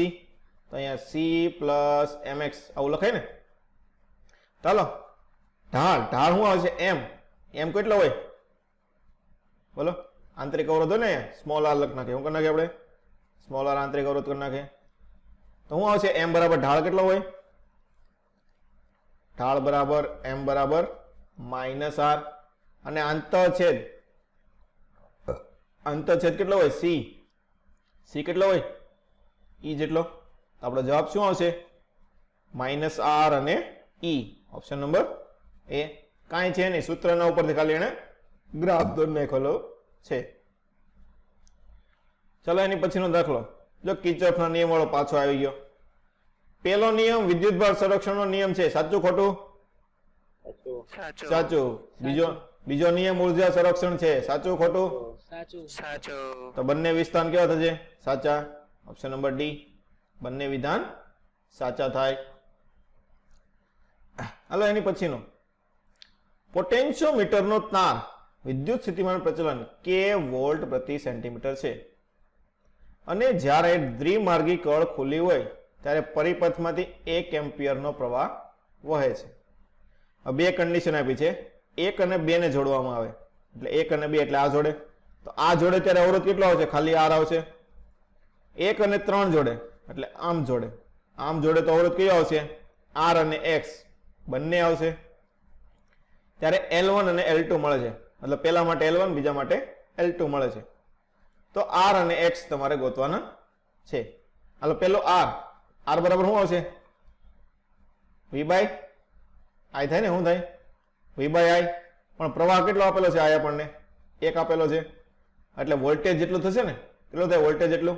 તો અહીંયા C પ્લસ mx આવું લખાય ને? ચાલો ઢાળ, ઢાળ શું આવશે? m કેટલો હોય? બોલો. આંતરિક અવરોધ હોય ને, સ્મોલ આર લખ નાખે. શું કરી નાખે આપણે? સ્મોલ આર આંતરિક અવરોધ કરી નાખે. તો શું આવશે? m બરાબર ઢાળ કેટલો હોય? ઢાળ બરાબર m બરાબર માઇનસ આર. અને આંતરછેદ, આંતરછેદ કેટલો હોય? c કેટલો હોય? E જેટલો. આપણો જવાબ શું આવશે? માઇનસ આર અને E. ઓપ્શન નંબર એ. કાંઈ છે નહીં, સૂત્રના ઉપરથી ખાલી એને ગ્રાફ દોરી નાખેલો છે. ચલો એની પછીનો દાખલો. જો કિર્ચોફના નિયમ વાળો પાછો આવી ગયો. પેલો નિયમ વિદ્યુતભાર સંરક્ષણનો નિયમ છે. સાચું ખોટું? સાચું. બીજો નિયમ ઉર્જા સંરક્ષણ છે. સાચું ખોટું? સાચું. તો બંને વિસ્થાન કેવા થશે? સાચા. Option number D. બંને વિધાન સાચા થાય. હાલો એની પછીનો. પોટેન્શિયોમીટરનો તાર વિદ્યુત સ્થિતિમાન પ્રચલન k વોલ્ટ પ્રતિ સેન્ટીમીટર છે અને જ્યારે દ્વિમાર્ગી કળ ખુલ્લી હોય ત્યારે પરિપથમાંથી 1 એમ્પિયરનો પ્રવાહ વહે છે. બે કન્ડિશન આપી છે. 1 અને 2 ને જોડવામાં આવે એટલે 1 અને 2 એટલે આ જોડે. તો આ જોડે ત્યારે અવરોધ કેટલો આવશે? ખાલી R આવશે. 1 અને 3 જોડે એટલે આમ જોડે. આમ જોડે તો અવરોધ કયો આવશે? R અને X બંને આવશે. ત્યારે L1 અને L2 મળે છે. મતલબ પેલા માટે L1, બીજા માટે L2 મળે છે. તો R અને X તમારે ગોતવાના છે. હાલો પેલો R બરાબર શું આવશે? V બાય I થાય ને? શું થાય? V by I. પણ પ્રવાહ કેટલો આપેલો છે? I આપણને 1 આપેલો છે. એટલે વોલ્ટેજ જેટલું થશે ને, કેટલો થાય વોલ્ટેજ એટલું?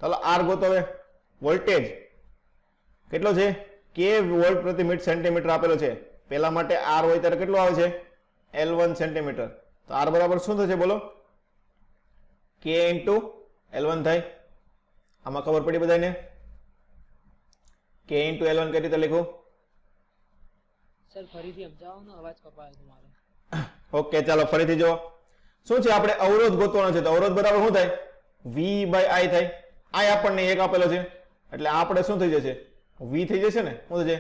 ચાલો R ગોતો. હવે વોલ્ટેજ કેટલો છે? k વોલ્ટ પ્રતિ મીટર સેન્ટીમીટર આપેલો છે. પેલા માટે R હોય ત્યારે કેટલો આવે છે? L1 centimetre. તો R બરાબર શું થશે? બોલો. k ઇન્ટુ L1 થાય. આમાં ખબર પડી બધાને? k ઇન્ટુ L1 કઈ રીતે લખું? સર ફરીથી સમજાવો ને, અવાજ કપાયો તમારો. ઓકે ચાલો ફરીથી જો. શું છે? આપણે અવરોધ ગોતવાનો છે. તો અવરોધ બરાબર શું થાય? V બાય I થાય. I આપણને 1 આપેલો છે. એટલે આ આપણે શું થઈ જશે? V થઈ જશે ને. શું થશે?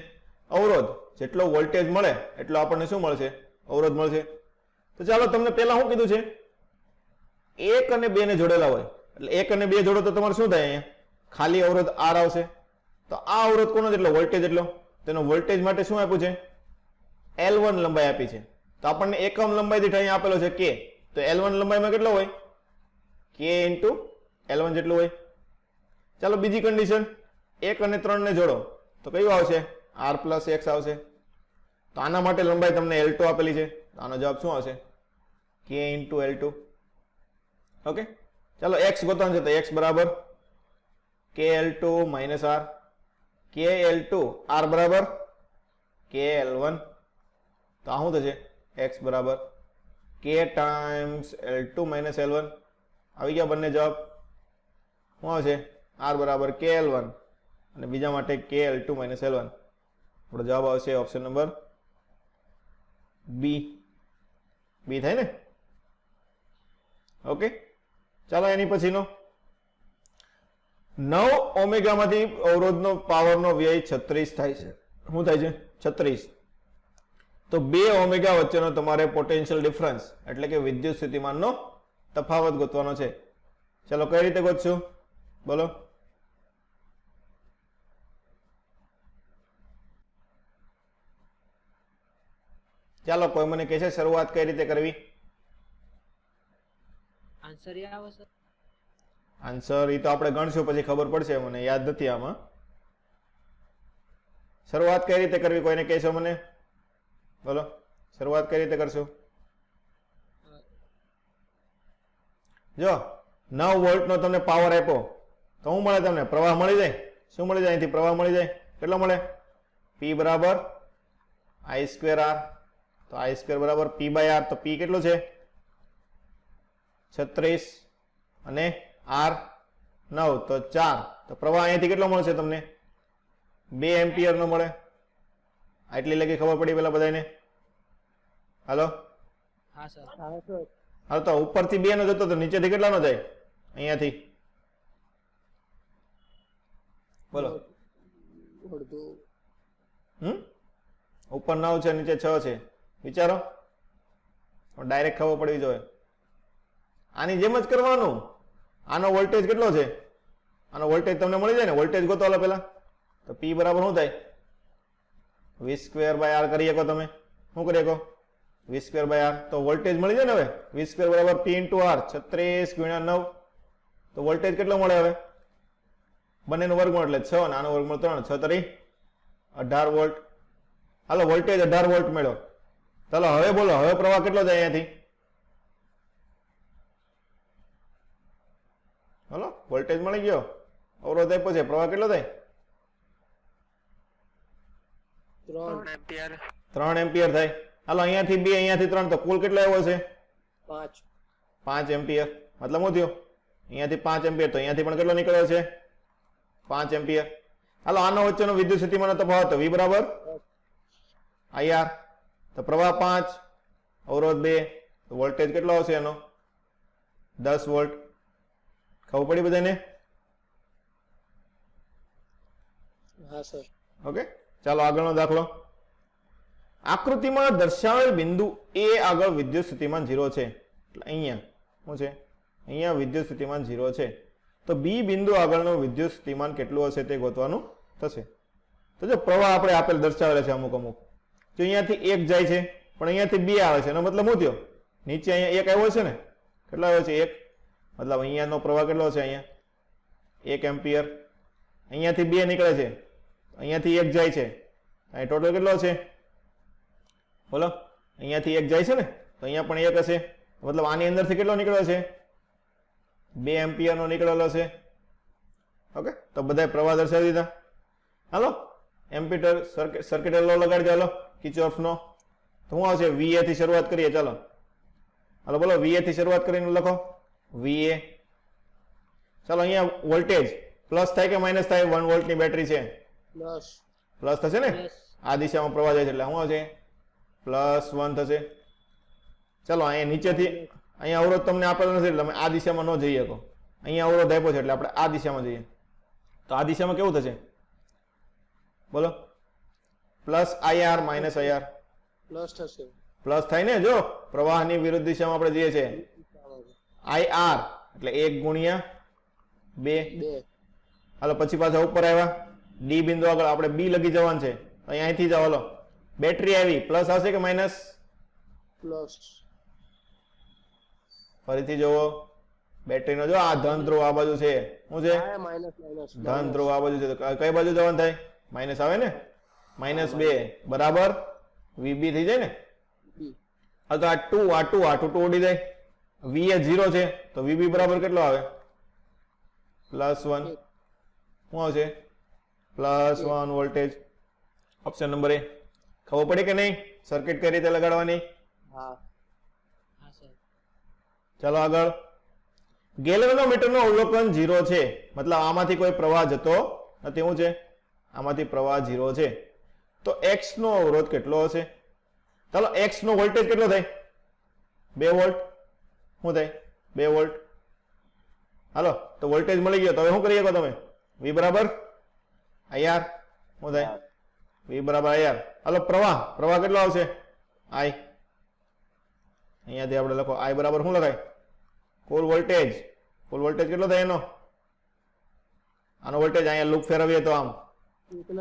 અવરોધ. જેટલો વોલ્ટેજ મળે એટલો આપણને શું મળશે? અવરોધ મળશે. તો ચાલો તમને પહેલા શું કીધું છે? 1 અને 2 ને જોડેલા હોય એટલે 1 અને 2 જોડો તો તમારે શું થાય? અહીંયા ખાલી અવરોધ R આવશે. તો આ અવરોધ કોનો જેટલો? વોલ્ટેજ એટલો. તેનો વોલ્ટેજ માટે શું આપ્યું છે? L1 લંબાઈ આપી છે. તો આપણને એકમ લંબાઈ દીઠ અહીંયા આપેલો છે K. તો L1 લંબાઈમાં કેટલો હોય? K ઇન્ટુ L1 જેટલું હોય. ચાલો બીજી કન્ડિશન, 1 અને 3 ને જોડો તો કયું આવશે? R પ્લસ X આવશે. તો આના માટે લંબાઈ તમને L2 આપેલી છે. આનો જવાબ શું આવશે? K into L2. ઓકે, ચાલો X ગોતવાનું છે તો X બરાબર KL2 minus R. KL2 R બરાબર KL1. તો આ શું થશે? X બરાબર K times L2 minus L1. આવી ગયા બંને જવાબ. શું આવશે? R બરાબર KL1 અને બીજા માટે KL2 માઇનસ L1. આપણો જવાબ આવશે ઓપ્શન નંબર બી. બી થાય ને? ઓકે, ચાલો એની પછીનો 9 ઓમેગામાંથી અવરોધનો પાવરનો વ્યય 36 થાય છે. શું થાય છે? 36. તો 2 ઓમેગા વચ્ચેનો તમારે પોટેન્શિયલ ડિફરન્સ એટલે કે વિદ્યુત સ્થિતિમાનનો તફાવત ગોતવાનો છે. ચાલો કઈ રીતે ગોતશું? બોલો. ચાલો કોઈ મને કહેશે શરૂઆત કઈ રીતે કરવી? આન્સર એ આવે સર. આન્સર એ તો આપણે ગણશું પછી ખબર પડશે, મને યાદ નથી આમાં. શરૂઆત કઈ રીતે કરવી કોઈને કહેશો મને? બોલો, શરૂઆત કઈ રીતે કરશું? જો 9 વોલ્ટનો તમને પાવર આપ્યો તો શું મળે તમને? પ્રવાહ મળી જાય. શું મળી જાય? અહીંથી પ્રવાહ મળી જાય. કેટલો મળે? P બરાબર I²R. તો I² બરાબર P/R. તો P કેટલો છે? 36 અને R 9 તો 4. તો પ્રવાહ અહીંયાથી કેટલો મળશે તમને? 2 એમ્પિયર નો મળે. આટલી લગી ખબર પડી પેલા બધાને? હાલો હા સર. હાલ તો ઉપરથી 2 નો જતો તો નીચેથી કેટલાનો જાય? અહીંયાથી બોલો. ઉપર 9 છે, નીચે 6 છે. વિચારો, ડાયરેક્ટ ખબર પડવી જોઈએ. આની જેમ જ કરવાનું. આનો વોલ્ટેજ કેટલો છે? આનો વોલ્ટેજ તમને મળી જાય ને. વોલ્ટેજ ગોતો હાલો પેલા. તો P બરાબર શું થાય? V²/R કરી શકો તમે. શું કરી શકો? V²/R. તો વોલ્ટેજ મળી જાય ને હવે. V² બરાબર P ઇન્ટુ R. 36 ગુણ્યા 9. તો વોલ્ટેજ કેટલો મળે હવે? બંનેનું વર્ગમૂળ એટલે 6 અને આનો વર્ગમૂળ 3. 6 તરી 18 વોલ્ટ. હાલો વોલ્ટેજ 18 વોલ્ટ મળ્યો. ચાલો હવે બોલો, હવે પ્રવાહ કેટલો જાય અહીંયાથી? બોલો, વોલ્ટેજ મળી ગયો, અવરોધ આપ્યો છે, પ્રવાહ કેટલો થાય? 3 એમ્પિયર થાય. હાલો અહીંયાથી 2 અહીંયાથી 3 તો કુલ કેટલો આવ્યો છે? 5 એમ્પિયર. મતલબ શું થયું? અહીંયાથી 5 એમ્પિયર તો અહીંયાથી પણ કેટલો નીકળ્યો છે? 5 એમ્પિયર. હાલો આનો વચ્ચેનો વિદ્યુત સ્થિતિમાનનો તફાવત V બરાબર IR. તો પ્રવાહ 5, અવરોધ 2, તો વોલ્ટેજ કેટલો આવશે એનો? 10 વોલ્ટ. ખબર પડી બધાને? હા સર. ઓકે, ચાલો આગળનો દાખલો. આકૃતિમાં દર્શાવેલ બિંદુ A આગળ વિદ્યુત સ્થિતિમાન 0 છે. એટલે અહીંયા શું છે? અહીંયા વિદ્યુત સ્થિતિમાન 0 છે. તો B બિંદુ આગળનું વિદ્યુત સ્થિતિમાન કેટલું હશે તે ગોતવાનું થશે. તો જો પ્રવાહ આપણે આપેલ દર્શાવેલા છે અમુક અમુક. જો અહીંયાથી 1 જાય છે પણ અહીંયાથી 2 આવે છે. એનો મતલબ શું થયો? નીચે અહીંયા 1 આવ્યો છે ને. કેટલો આવ્યો છે? 1. મતલબ અહીંયાનો પ્રવાહ કેટલો છે? અહીંયા 1 એમ્પિયર. અહીંયાથી 2 નીકળે છે, અહીંયાથી 1 જાય છે. અહીં ટોટલ કેટલો છે? બોલો, અહીંયાથી 1 જાય છે ને, તો અહીંયા પણ 1 હશે. મતલબ આની અંદરથી કેટલો નીકળ્યો છે? 2 એમ્પિયર નો નીકળેલો છે. ઓકે, તો બધા પ્રવાહ દર્શાવી દીધા. હાલો એમ્પીટર સર્કિટ લો લગાડી દો. હાલો કિર્ચોફનો. તો શું આવશે? VA થી શરૂઆત કરીએ. ચાલો હાલો બોલો, VA થી શરૂઆત કરીને લખો. VA. ચાલો અહીંયા વોલ્ટેજ પ્લસ થાય કે માઇનસ થાય? 1 વોલ્ટની બેટરી છે, પ્લસ થશે ને. આ દિશામાં પ્રવાહ જાય છે એટલે શું આવશે? +1 થશે. ચાલો અહીંયા નીચેથી, અહીંયા અવરોધ તમને આપેલો નથી એટલે તમે આ દિશામાં ન જઈ શકો. અહીંયા અવરોધ આપ્યો છે એટલે આપણે આ દિશામાં જઈએ. તો તો આ દિશામાં કેવું થશે બોલો plus IR minus IR plus થશે પ્લસ થાય ને જો પ્રવાહની વિરુદ્ધ દિશામાં આપણે જઈએ છીએ IR એટલે 1 ગુણ્યા 2 બે હાલો પછી પાછા ઉપર આવ્યા ડી બિંદુ આગળ આપણે બી લગી જવાનું છે તો અહીંયાથી જાઓ હાલો બેટરી આવી પ્લસ આવશે કે માઇનસ પ્લસ ફરીથી જોવો બેટરીનો જો આ ધન ધ્રુવ આ બાજુ છે શું છે માઇનસ માઇનસ ધન ધ્રુવ આ બાજુ છે તો કઈ બાજુ જવાનું થાય માઇનસ આવે ને -2 બરાબર વીબી થઈ જાય ને હા તો આ 2 ઉડી જાય વી એ 0 છે તો વીબી બરાબર કેટલો આવે +1 શું આવશે +1 વોલ્ટેજ ઓપ્શન નંબર એ ખબર પડી કે નહીં સર્કિટ કઈ રીતે લગાડવાની હા હા સર ચાલો આગળ ગેલ્વેનોમીટરનો અવલોકન 0 છે મતલબ આમાંથી કોઈ પ્રવાહ જતો નથી શું છે આમાંથી પ્રવાહ 0 છે તો x નો અવરોધ કેટલો હશે ચાલો x નો વોલ્ટેજ કેટલો થાય 2 વોલ્ટ શું થાય 2 વોલ્ટ હાલો તો વોલ્ટેજ મળી ગયો તો હવે શું કરી શકો તમે v બરાબર IR શું થાય v બરાબર IR હાલો પ્રવાહ કેટલો આવશે I અહીંયાથી આપણે લખો I બરાબર શું લખાય કુલ વોલ્ટેજ કેટલો થાય એનો આનો વોલ્ટેજ અહીંયા લૂપ ફેરવીએ તો આમ 12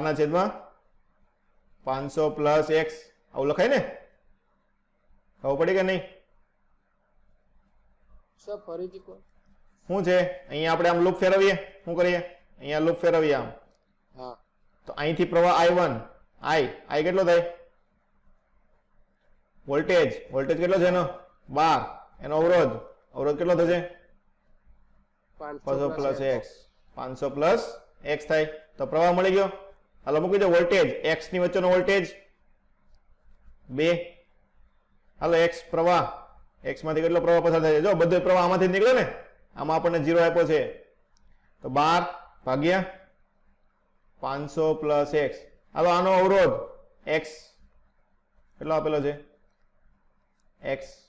ના છેદમાં 500 પ્લસ x આવું લખાય ને ખબર પડી કે નહીં સર ફરીથી કહો શું છે અહીંયા આપણે આમ લૂપ ફેરવીએ શું કરીએ અહીંયા લૂપ ફેરવીએ આમ હા તો અહીંથી પ્રવાહ I1 I કેટલો થાય વોલ્ટેજ કેટલો છે એનો 12 એનો અવરોધ કેટલો થશે 500 પ્લસ x 500 પ્લસ x થાય તો પ્રવાહ મળી ગયો હાલો મૂકી દો વોલ્ટેજ x ની વચ્ચેનો વોલ્ટેજ 2 હાલો x પ્રવાહ x માંથી કેટલો પ્રવાહ પસાર થાય છે જો બધો પ્રવાહ આમાંથી જ નીકળે ને આમાં આપણને 0 આપ્યો છે તો 12 ભાગ્યા 500 પ્લસ x હાલો આનો અવરોધ x કેટલો આપેલો છે x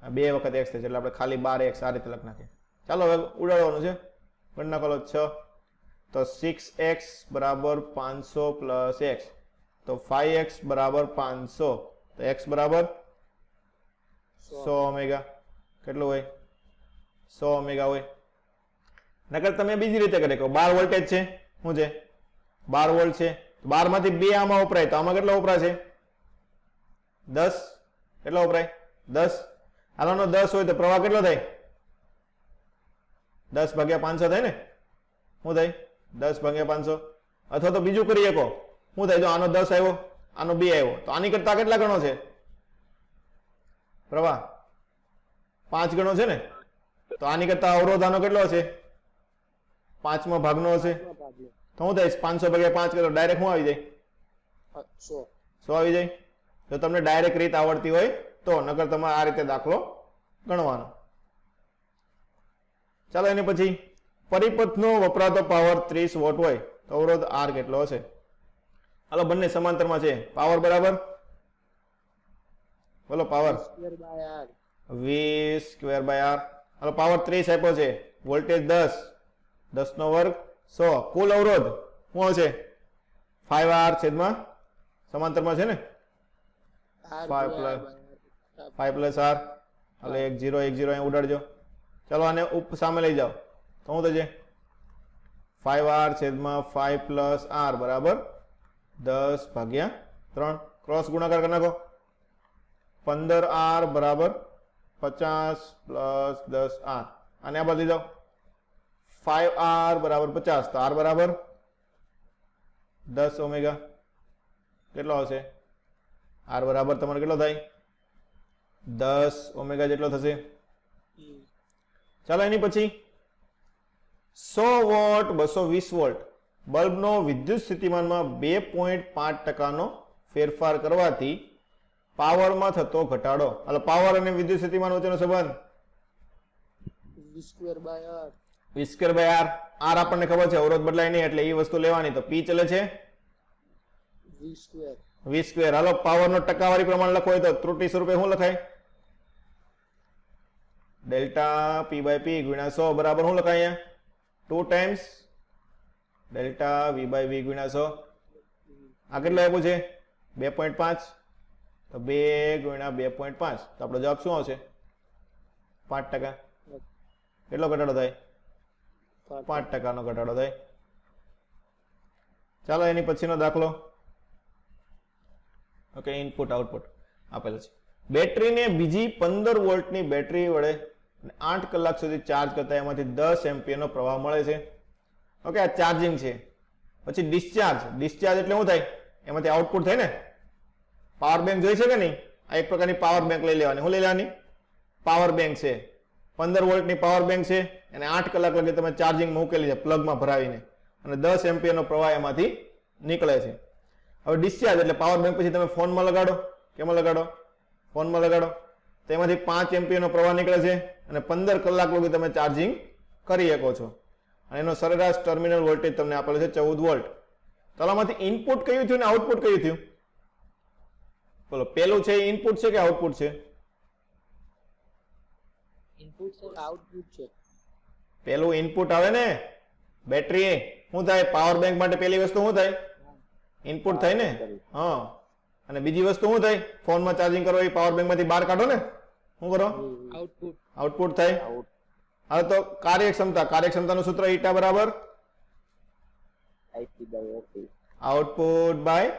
2 વખત x થશે એટલે આપણે ખાલી 12x આ રીતે લખી નાખીએ ચાલો હવે ઉડાડવાનું છે ગણ નાખો 6 તો 6x બરાબર 500 પ્લસ x તો 5x બરાબર 500 તો x બરાબર 100 ઓમેગા કેટલું હોય 100 ઓમેગા હોય નકર તમે બીજી રીતે કરી શકો 12 વોલ્ટેજ છે શું છે 12 વોલ્ટ છે 12 માંથી 2 આમાં વપરાય તો આમાં કેટલો વપરાશે 10 કેટલો વપરાય 10 આનો 10 હોય તો પ્રવાહ કેટલો થાય 10 ભાગ્યા 500 થાય ને શું થાય 10 ભાગ્યા 500 અથવા તો બીજું કરી શકો શું થાય જો આનો 10 આવ્યો આનો 2 આવ્યો તો આની કરતા કેટલા ગણો છે પ્રવાહ 5 ગણો છે ને તો આની કરતા અવરોધ આનો કેટલો હશે 5મા ભાગનો હશે તો શું થાય 500 ભાગ્યા 5 કરો ડાયરેક્ટ શું આવી જાય 100 આવી જાય જો તમને ડાયરેક્ટ રીત આવડતી હોય તો નકર તમારે આ રીતે દાખલો ગણવાનો ચાલો એની પછી પરિપથનો વપરાતો પાવર 30 વોટ હોય તો અવરોધ R કેટલો હશે હાલો બંને સમાંતરમાં છે પાવર બરાબર બોલો power v square by r હાલો પાવર 30 આપ્યો છે વોલ્ટેજ 10 નો વર્ગ 100 કુલ અવરોધ શું હશે 5r છેદમાં સમાંતરમાં છે ને 5 પ્લસ r હાલો 1 0 અહીં ઉડાડજો ચલો આને સામે લઈ જાઓ તો શું થશે 5r છેદમાં 5 પ્લસ r બરાબર 10 ભાગ્યા 3 ક્રોસ ગુણાકાર કરી નાખો 15r બરાબર 50 પ્લસ 10r અને આ બાજુ જાઓ 5r બરાબર 50 તો r બરાબર 10 ઓમેગા કેટલો આવશે r બરાબર તમારે કેટલો થાય 10 ઓમેગા જેટલો થશે ચાલો એની પછી 100 વોટ 220 વોલ્ટ બલ્બનો વિદ્યુત સ્થિતિમાનમાં 2.5% ફેરફાર કરવાથી પાવરમાં થતો ઘટાડો એટલે પાવર અને વિદ્યુત સ્થિતિમાન વચ્ચેનો સંબંધ v square by r v square by r r આપણને ખબર છે અવરોધ બદલાય નહીં એટલે એ વસ્તુ લેવાની તો p ચલે છે v સ્ક્વેર હાલો પાવરનો ટકાવારી પ્રમાણ લખો હોય તો ત્રુટિ સ્વરૂપે શું લખાય ડેલ્ટા પી બાય પી ગુણ્યા 100 બરાબર શું લખાય અહીંયા 2 times delta V by V ગુણ્યા 100 આ કેટલું આપ્યું છે 2.5 તો 2 ગુણ્યા 2.5 તો આપણો જવાબ શું આવશે 5%. કેટલો ઘટાડો થાય 5% નો ઘટાડો થાય. ચાલો એની પછીનો દાખલો. ઓકે, ઇનપુટ આઉટપુટ આપેલ છે. બેટરીને બીજી 15 વોલ્ટની બેટરી વડે 8 કલાક સુધી ચાર્જ કરતા એમાંથી 10 એમ્પિયરનો પ્રવાહ મળે છે. ઓકે, આ ચાર્જિંગ છે. પછી ડિસ્ચાર્જ એટલે શું થાય? એમાંથી આઉટપુટ થાય ને. પાવર બેંક જોઈ છે કે નહીં? આ એક પ્રકારની પાવર બેંક લઈ લેવાની. શું લઈ લેવાની? પાવર બેંક છે. 15 વોલ્ટની પાવર બેંક છે અને 8 કલાક લગી તમે ચાર્જિંગ મૂકેલી છે પ્લગમાં ભરાવીને, અને 10 એમ્પિયરનો પ્રવાહ એમાંથી નીકળે છે. હવે ડિસ્ચાર્જ એટલે પાવર બેંક પછી તમે ફોનમાં લગાડો. કેમાં લગાડો? ફોનમાં લગાડો તો એમાંથી 5 એમ્પિયરનો પ્રવાહ નીકળે છે અને 15 કલાક લગી તમે ચાર્જિંગ કરી શકો છો. અને એનો સરેરાશ ટર્મિનલ વોલ્ટેજ તમને આપેલો છે 14 વોલ્ટ. તો આમાંથી ઇનપુટ કયું થયું ને આઉટપુટ કયું થયું? બોલો, પેલું છે ઇનપુટ છે કે આઉટપુટ છે? Input sir. આઉટપુટ છે. પેલું ઇનપુટ આવે ને બેટરી. શું થાય? પાવર બેંક માટે પેલી વસ્તુ શું થાય? ઇનપુટ થાય ને. હા, અને બીજી વસ્તુ શું થાય? ફોનમાં ચાર્જિંગ કરો એ પાવર બેંક માંથી બહાર કાઢો ને. શું કરો? આઉટપુટ. આઉટપુટ થાય. હવે તો કાર્યક્ષમતાનું સૂત્ર ઈટા બરાબર IP by AP. Output by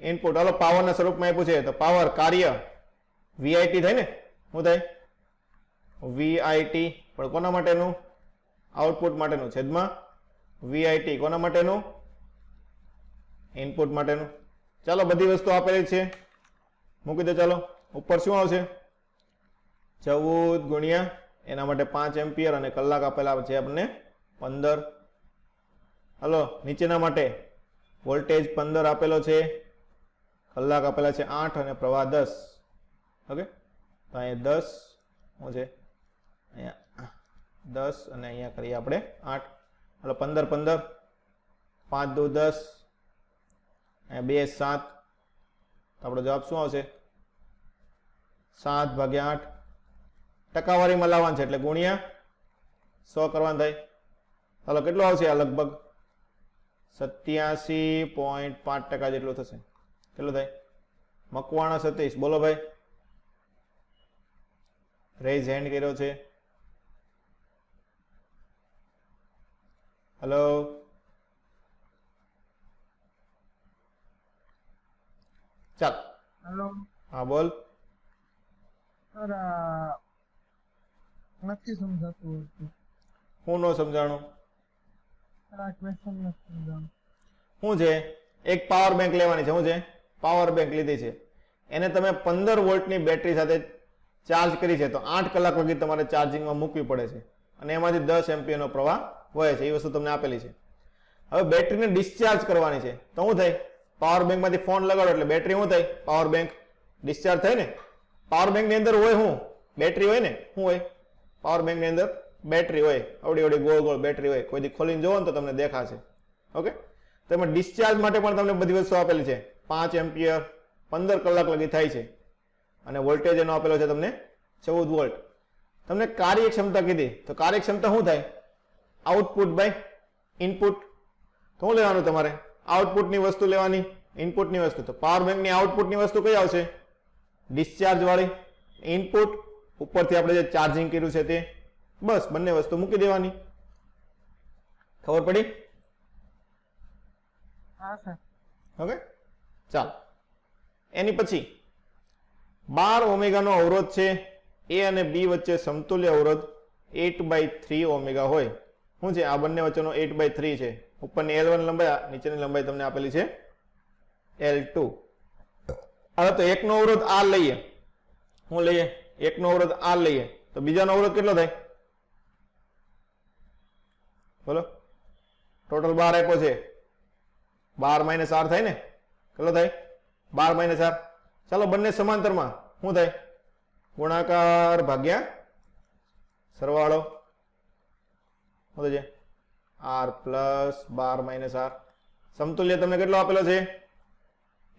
input. હાલો, પાવરના સ્વરૂપમાં આપ્યું છે તો પાવર કાર્ય વીઆઈટી થાય ને. શું થાય? વીઆઈટી. પણ કોના માટેનું? આઉટપુટ માટેનું. છેદમાં વીઆઈટી કોના માટેનું? ઇનપુટ માટેનું. ચાલો, બધી વસ્તુ આપેલી છે, મૂકી દો. ચાલો, ઉપર શું આવશે? 14 ગુણ્યા એના માટે 5 એમ્પિયર અને કલાક આપેલા છે આપણને 15. હલો, નીચેના માટે વોલ્ટેજ 15 આપેલો છે, કલાક આપેલા છે 8 અને પ્રવાહ 10. ઓકે, તો અહીંયા 10 શું છે? અહીંયા 10 અને અહીંયા કરીએ આપણે 8. હલો, 15 15 5 2 10 અહીંયા 2 7. આપણો જવાબ શું આવશે? 7/8. ટકાવારીમાં લાવવાનું છે એટલે ગુણ્યા 100 કરવાનું થાય. ચાલો, કેટલું આવશે? આ લગભગ 87.5% જેટલું થશે. કેટલું થાય? મકવાણા સતીશ, બોલો ભાઈ. રેઝ હેન્ડ કર્યો છે. હેલો, ચાલ. હેલો હા, બોલ. સર, નથી સમજાતું હતું. હું નો સમજાણું? સર, આ ક્વેશ્ચન નથી સમજાણું. શું છે? એક પાવર બેંક લેવાની છે. શું છે? પાવર બેંક લીધી છે. એને તમે 15 વોલ્ટની બેટરી સાથે ચાર્જ કરી છે તો 8 કલાક લગી તમારે ચાર્જિંગમાં મૂકવી પડે છે અને એમાંથી 10 એમ્પિયરનો પ્રવાહ વહે છે. એ વસ્તુ તમને આપેલી છે. હવે બેટરીને ડિસ્ચાર્જ કરવાની છે તો શું થાય? પાવર બેંકમાંથી ફોન લગાડો એટલે બેટરી શું થાય? પાવર બેંક ડિસ્ચાર્જ થાય ને. પાવર બેંકની અંદર હોય શું? બેટરી હોય ને. શું હોય? પાવર બેંકની અંદર બેટરી હોય. અવડી ગોળ ગોળ બેટરી હોય. કોઈ દી ખોલીને જોવો ને તો તમને દેખાશે. ઓકે, તો એમાં ડિસ્ચાર્જ માટે પણ તમને બધી વસ્તુ આપેલી છે. 5 એમ્પિયર 15 કલાક લગી થાય છે અને વોલ્ટેજ એનો આપેલો છે તમને 14 વોલ્ટ. તમને કાર્યક્ષમતા કીધી તો કાર્યક્ષમતા શું થાય? Output by input. તો શું લેવાનું તમારે? આઉટપુટની વસ્તુ લેવાની, ઇનપુટની વસ્તુ. તો પાવર બેંકની આઉટપુટની વસ્તુ કઈ આવશે? ડિસ્ચાર્જ વાળી. ઇનપુટ ઉપરથી આપણે જે ચાર્જિંગ કર્યું છે તે. બસ, બંને વસ્તુ મૂકી દેવાની. ખબર પડી? હા સર. ઓકે, ચાલ. એની પછી 12 ઓમેગાનો અવરોધ છે. એ અને બી વચ્ચે સમતુલ્ય અવરોધ 8/3 ઓમેગા હોય. શું છે? આ બંને વચ્ચેનો 8/3 છે. ઉપરની L1 લંબાઈ, નીચેની લંબાઈ તમને આપેલી છે L2. હવે તો એકનો અવરોધ R લઈએ. શું લઈએ? એકનો અવરોધ R લઈએ તો બીજાનો અવરોધ કેટલો થાય? બોલો. ટોટલ 12 આપ્યો છે. 12 - R થાય ને. કેટલો થાય? 12 - R. ચાલો, બંને સમાંતરમાં. શું થાય? ગુણાકાર ભાગ્યા સરવાળો. શું થશે? R plus 12 - R. સમતુલ્ય તમને કેટલો આપેલો છે?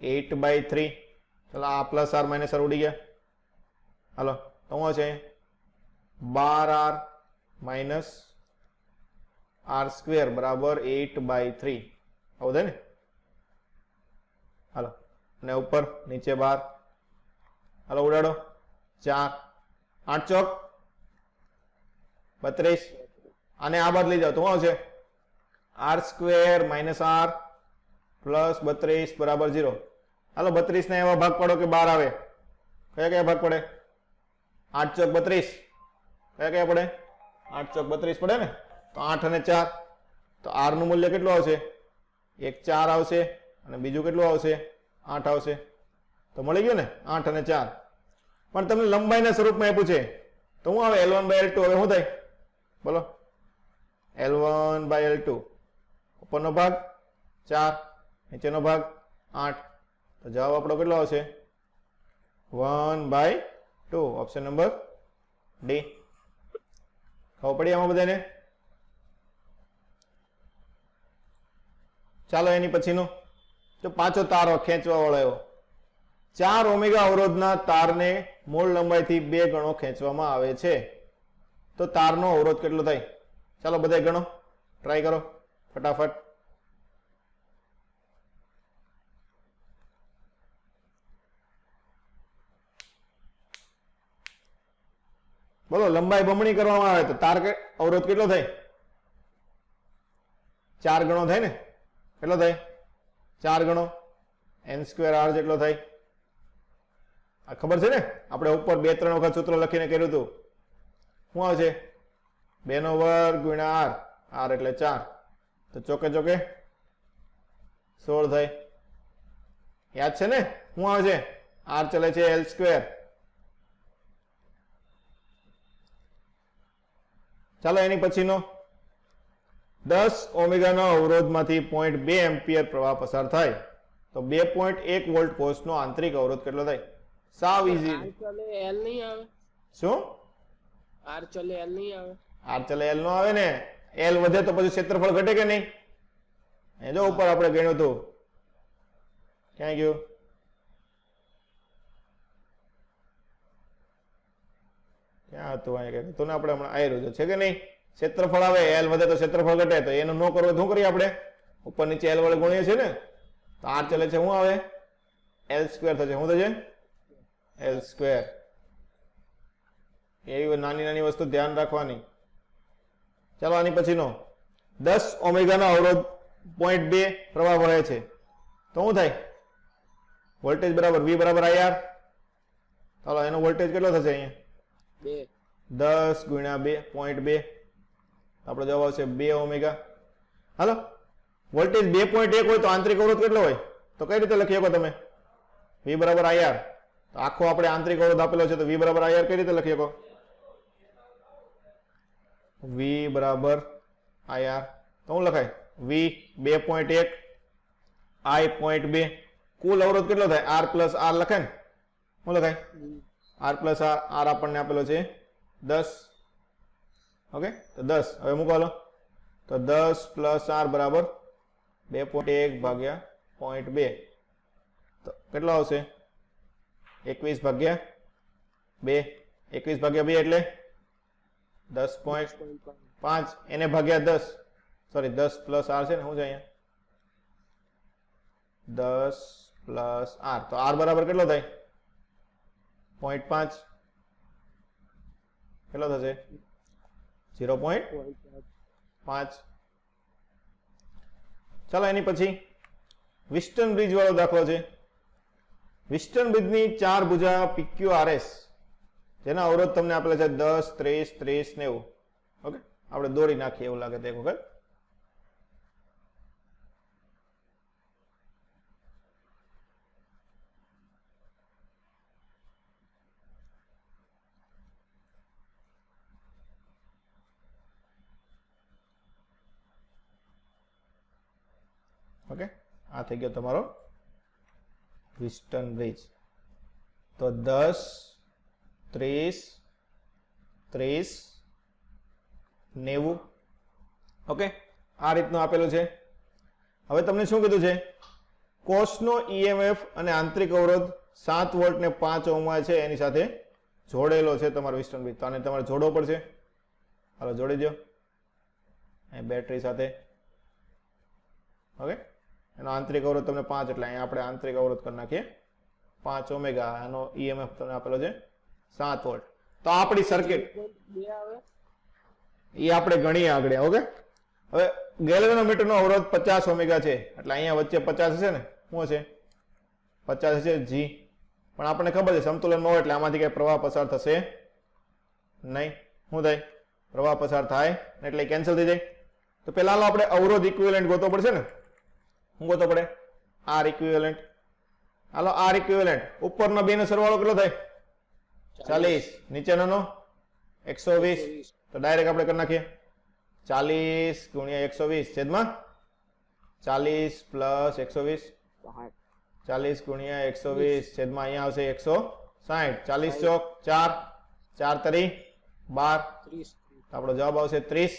8/3. ચાલો, આ પ્લસ R - R ઉડી ગયા. હાલો, તો શું છે? 12r માઇનસ r સ્ક્વેર બરાબર 8/3 આવું થાય ને. હાલો અને ઉપર નીચે 12. હાલો ઉડાડો 4 8 ચોક 32. આને આ બાદ લઈ જાઓ તો શું આવશે? r square minus r plus 32 બરાબર 0. હાલો 32 ને એવા ભાગ પાડો કે 12 આવે. કયા કયા ભાગ પડે? 8 ચોક 32. કયા કયા પડે? 8 ચોક 32 પડે ને. તો 8 અને 4 તો r નું મૂલ્ય કેટલું આવશે? એક 4 આવશે અને બીજું કેટલું આવશે? 8 આવશે. તો મળી ગયું ને 8 અને 4. પણ તમને લંબાઈના સ્વરૂપમાં આપ્યું છે તો શું આવે? L1/L2. હવે શું થાય બોલો? L1/L2 ઉપરનો ભાગ 4 નીચેનો ભાગ 8. તો જવાબ આપણો કેટલો આવશે? 1/2. Option number D. ખબર પડી આમાં બધાને? ચાલો એની પછીનો તો પાછો તારો ખેંચવા વાળો એવો 4 ઓમેગા અવરોધના તારને મૂળ લંબાઈથી 2 ગણો ખેંચવામાં આવે છે તો તારનો અવરોધ કેટલો થાય? ચાલો બધા ગણો, ટ્રાય કરો ફટાફટ. બોલો લંબાઈ બમણી કરવામાં આવે તો તાર અવરોધ કેટલો થાય? 4 ગણો થાય ને. કેટલો થાય? 4 ગણો n²r જેટલો થાય. આ ખબર છે ને? આપણે ઉપર 2-3 વખત સૂત્ર લખીને કર્યું હતું. શું આવશે? 2 ગુણ્યા r. r એટલે 4. તો ચોકે ચોકે 16 થાય. યાદ છે ને? શું આવે છે? r ચલે છે l². ચાલો એની પછીનો 10 ઓમેગાના અવરોધમાંથી 0.2 એમ્પિયર પ્રવાહ પસાર થાય તો 2.1 વોલ્ટ કોષનો આંતરિક અવરોધ કેટલો થાય? સાવ ઈઝી. R ચલે L નહીં આવે. શું? R ચલે L નહીં આવે. r ચલે l નો આવે ને. l વધે તો પછી ક્ષેત્રફળ ઘટે કે નહીં? એ જો ઉપર આપણે ગણ્યું હતું. ક્યાં ગયું? ક્યાં હતું? અહીંયા કે હતું ને આપણે હમણાં આવી રહ્યું છે કે નહીં? ક્ષેત્રફળ આવે l વધે તો ક્ષેત્રફળ ઘટે. તો એનું ન કરવું શું કરીએ આપણે? ઉપર નીચે l વડે ગુણીએ છીએ ને. તો r ચલે છે શું આવે? l² થશે. શું થશે? l². એવી નાની નાની વસ્તુ ધ્યાન રાખવાની. ચાલો આની પછીનો 10 ઓમેગાના અવરોધ 0.2 પ્રવાહ વહે છે તો શું થાય? વોલ્ટેજ બરાબર v બરાબર IR. ચાલો એનો વોલ્ટેજ કેટલો થશે? અહીંયા 10 ગુણ્યા 2.2. આપણો જવાબ આવશે 2 ઓમેગા. હાલો વોલ્ટેજ 2.1 હોય તો આંતરિક અવરોધ કેટલો હોય? તો કઈ રીતે લખી શકો તમે? v બરાબર IR. તો આખો આપણે આંતરિક અવરોધ આપેલો છે તો v બરાબર IR કઈ રીતે લખી શકો? v બરાબર IR તો શું લખાય? v 2.1 I 0.2. કુલ અવરોધ કેટલો થાય? r પ્લસ r લખાય ને. શું લખાય? r plus r. r આપણને આપેલો છે 10. ઓકે તો 10 હવે મૂકો હાલો. તો 10 પ્લસ r બરાબર 2.1 ભાગ્યા 0.2. તો કેટલો આવશે? 21 ભાગ્યા 2. 21 ભાગ્યા 2 એટલે 10.5. એને ભાગ્યા 10. સોરી 10 પ્લસ r છે ને. શું છે અહીંયા? 10 પ્લસ r. તો r બરાબર કેટલો થાય? 0.5. કેટલો થશે? 0.5. ચાલો એની પછી વિસ્ટન બ્રિજ વાળો દાખલો છે. વિસ્ટન બ્રિજની 4 ભુજા PQRS જેના અવરોધ તમને આપેલા છે 10, 30, 30 ને 90. ઓકે આપણે દોરી નાખીએ એવું લાગે તો એક વખત. ઓકે આ થઈ ગયો તમારો વિસ્ટન બ્રિજ. તો 10, 30, 30, 90. ઓકે આ રીતનું આપેલું છે. હવે તમને શું કીધું છે? કોષનો EMF અને આંતરિક અવરોધ 7 વોલ્ટ ને 5 ઓહ્મ છે એની સાથે જોડેલો છે તમારો પિસ્ટન બ્રિજ, તો આને તમારે જોડવો પડશે. હાલો જોડી દો અહીં બેટરી સાથે. ઓકે, એનો આંતરિક અવરોધ તમને 5, એટલે અહીંયા આપણે આંતરિક અવરોધ કરી નાખીએ 5 ઓમેગા. આનો ઈએમએફ તમને આપેલો છે 7 વોલ્ટ. તો આપણી સર્કિટ 2 આવે એ આપણે ગણીએ આગળ. ઓકે, હવે ગેલ્વેનોમીટરનો અવરોધ 50 ઓમેગા છે, એટલે અહીંયા વચ્ચે 50 હશે ને, શું હશે 50 હશે જી. પણ આપણને ખબર છે સમતુલનમાં હોય એટલે આમાંથી કઈ પ્રવાહ પસાર થશે નહીં. શું થાય, પ્રવાહ પસાર થાય એટલે કેન્સલ થઈ જાય. તો પેલા આપણે અવરોધ ઇક્વિવેલન્ટ ગોતવો પડશે ને. શું ગોતવો પડે, આર ઇક્વિવેલન્ટ. હાલો આર ઇક્વિવેલન્ટ, ઉપરનો બે નો સરવાળો કેટલો થાય 40, નીચેનો 120. તો ડાયરેક્ટ આપણે કરી નાખીએ 40 ગુણ્યા 120 છેદમાં 40 પ્લસ 120, 40 ગુણ્યા 120 છેદમાં અહીંયા આવશે 160. 40 ચોક 4, 4 તરી 12, 30 આપણો જવાબ આવશે 30.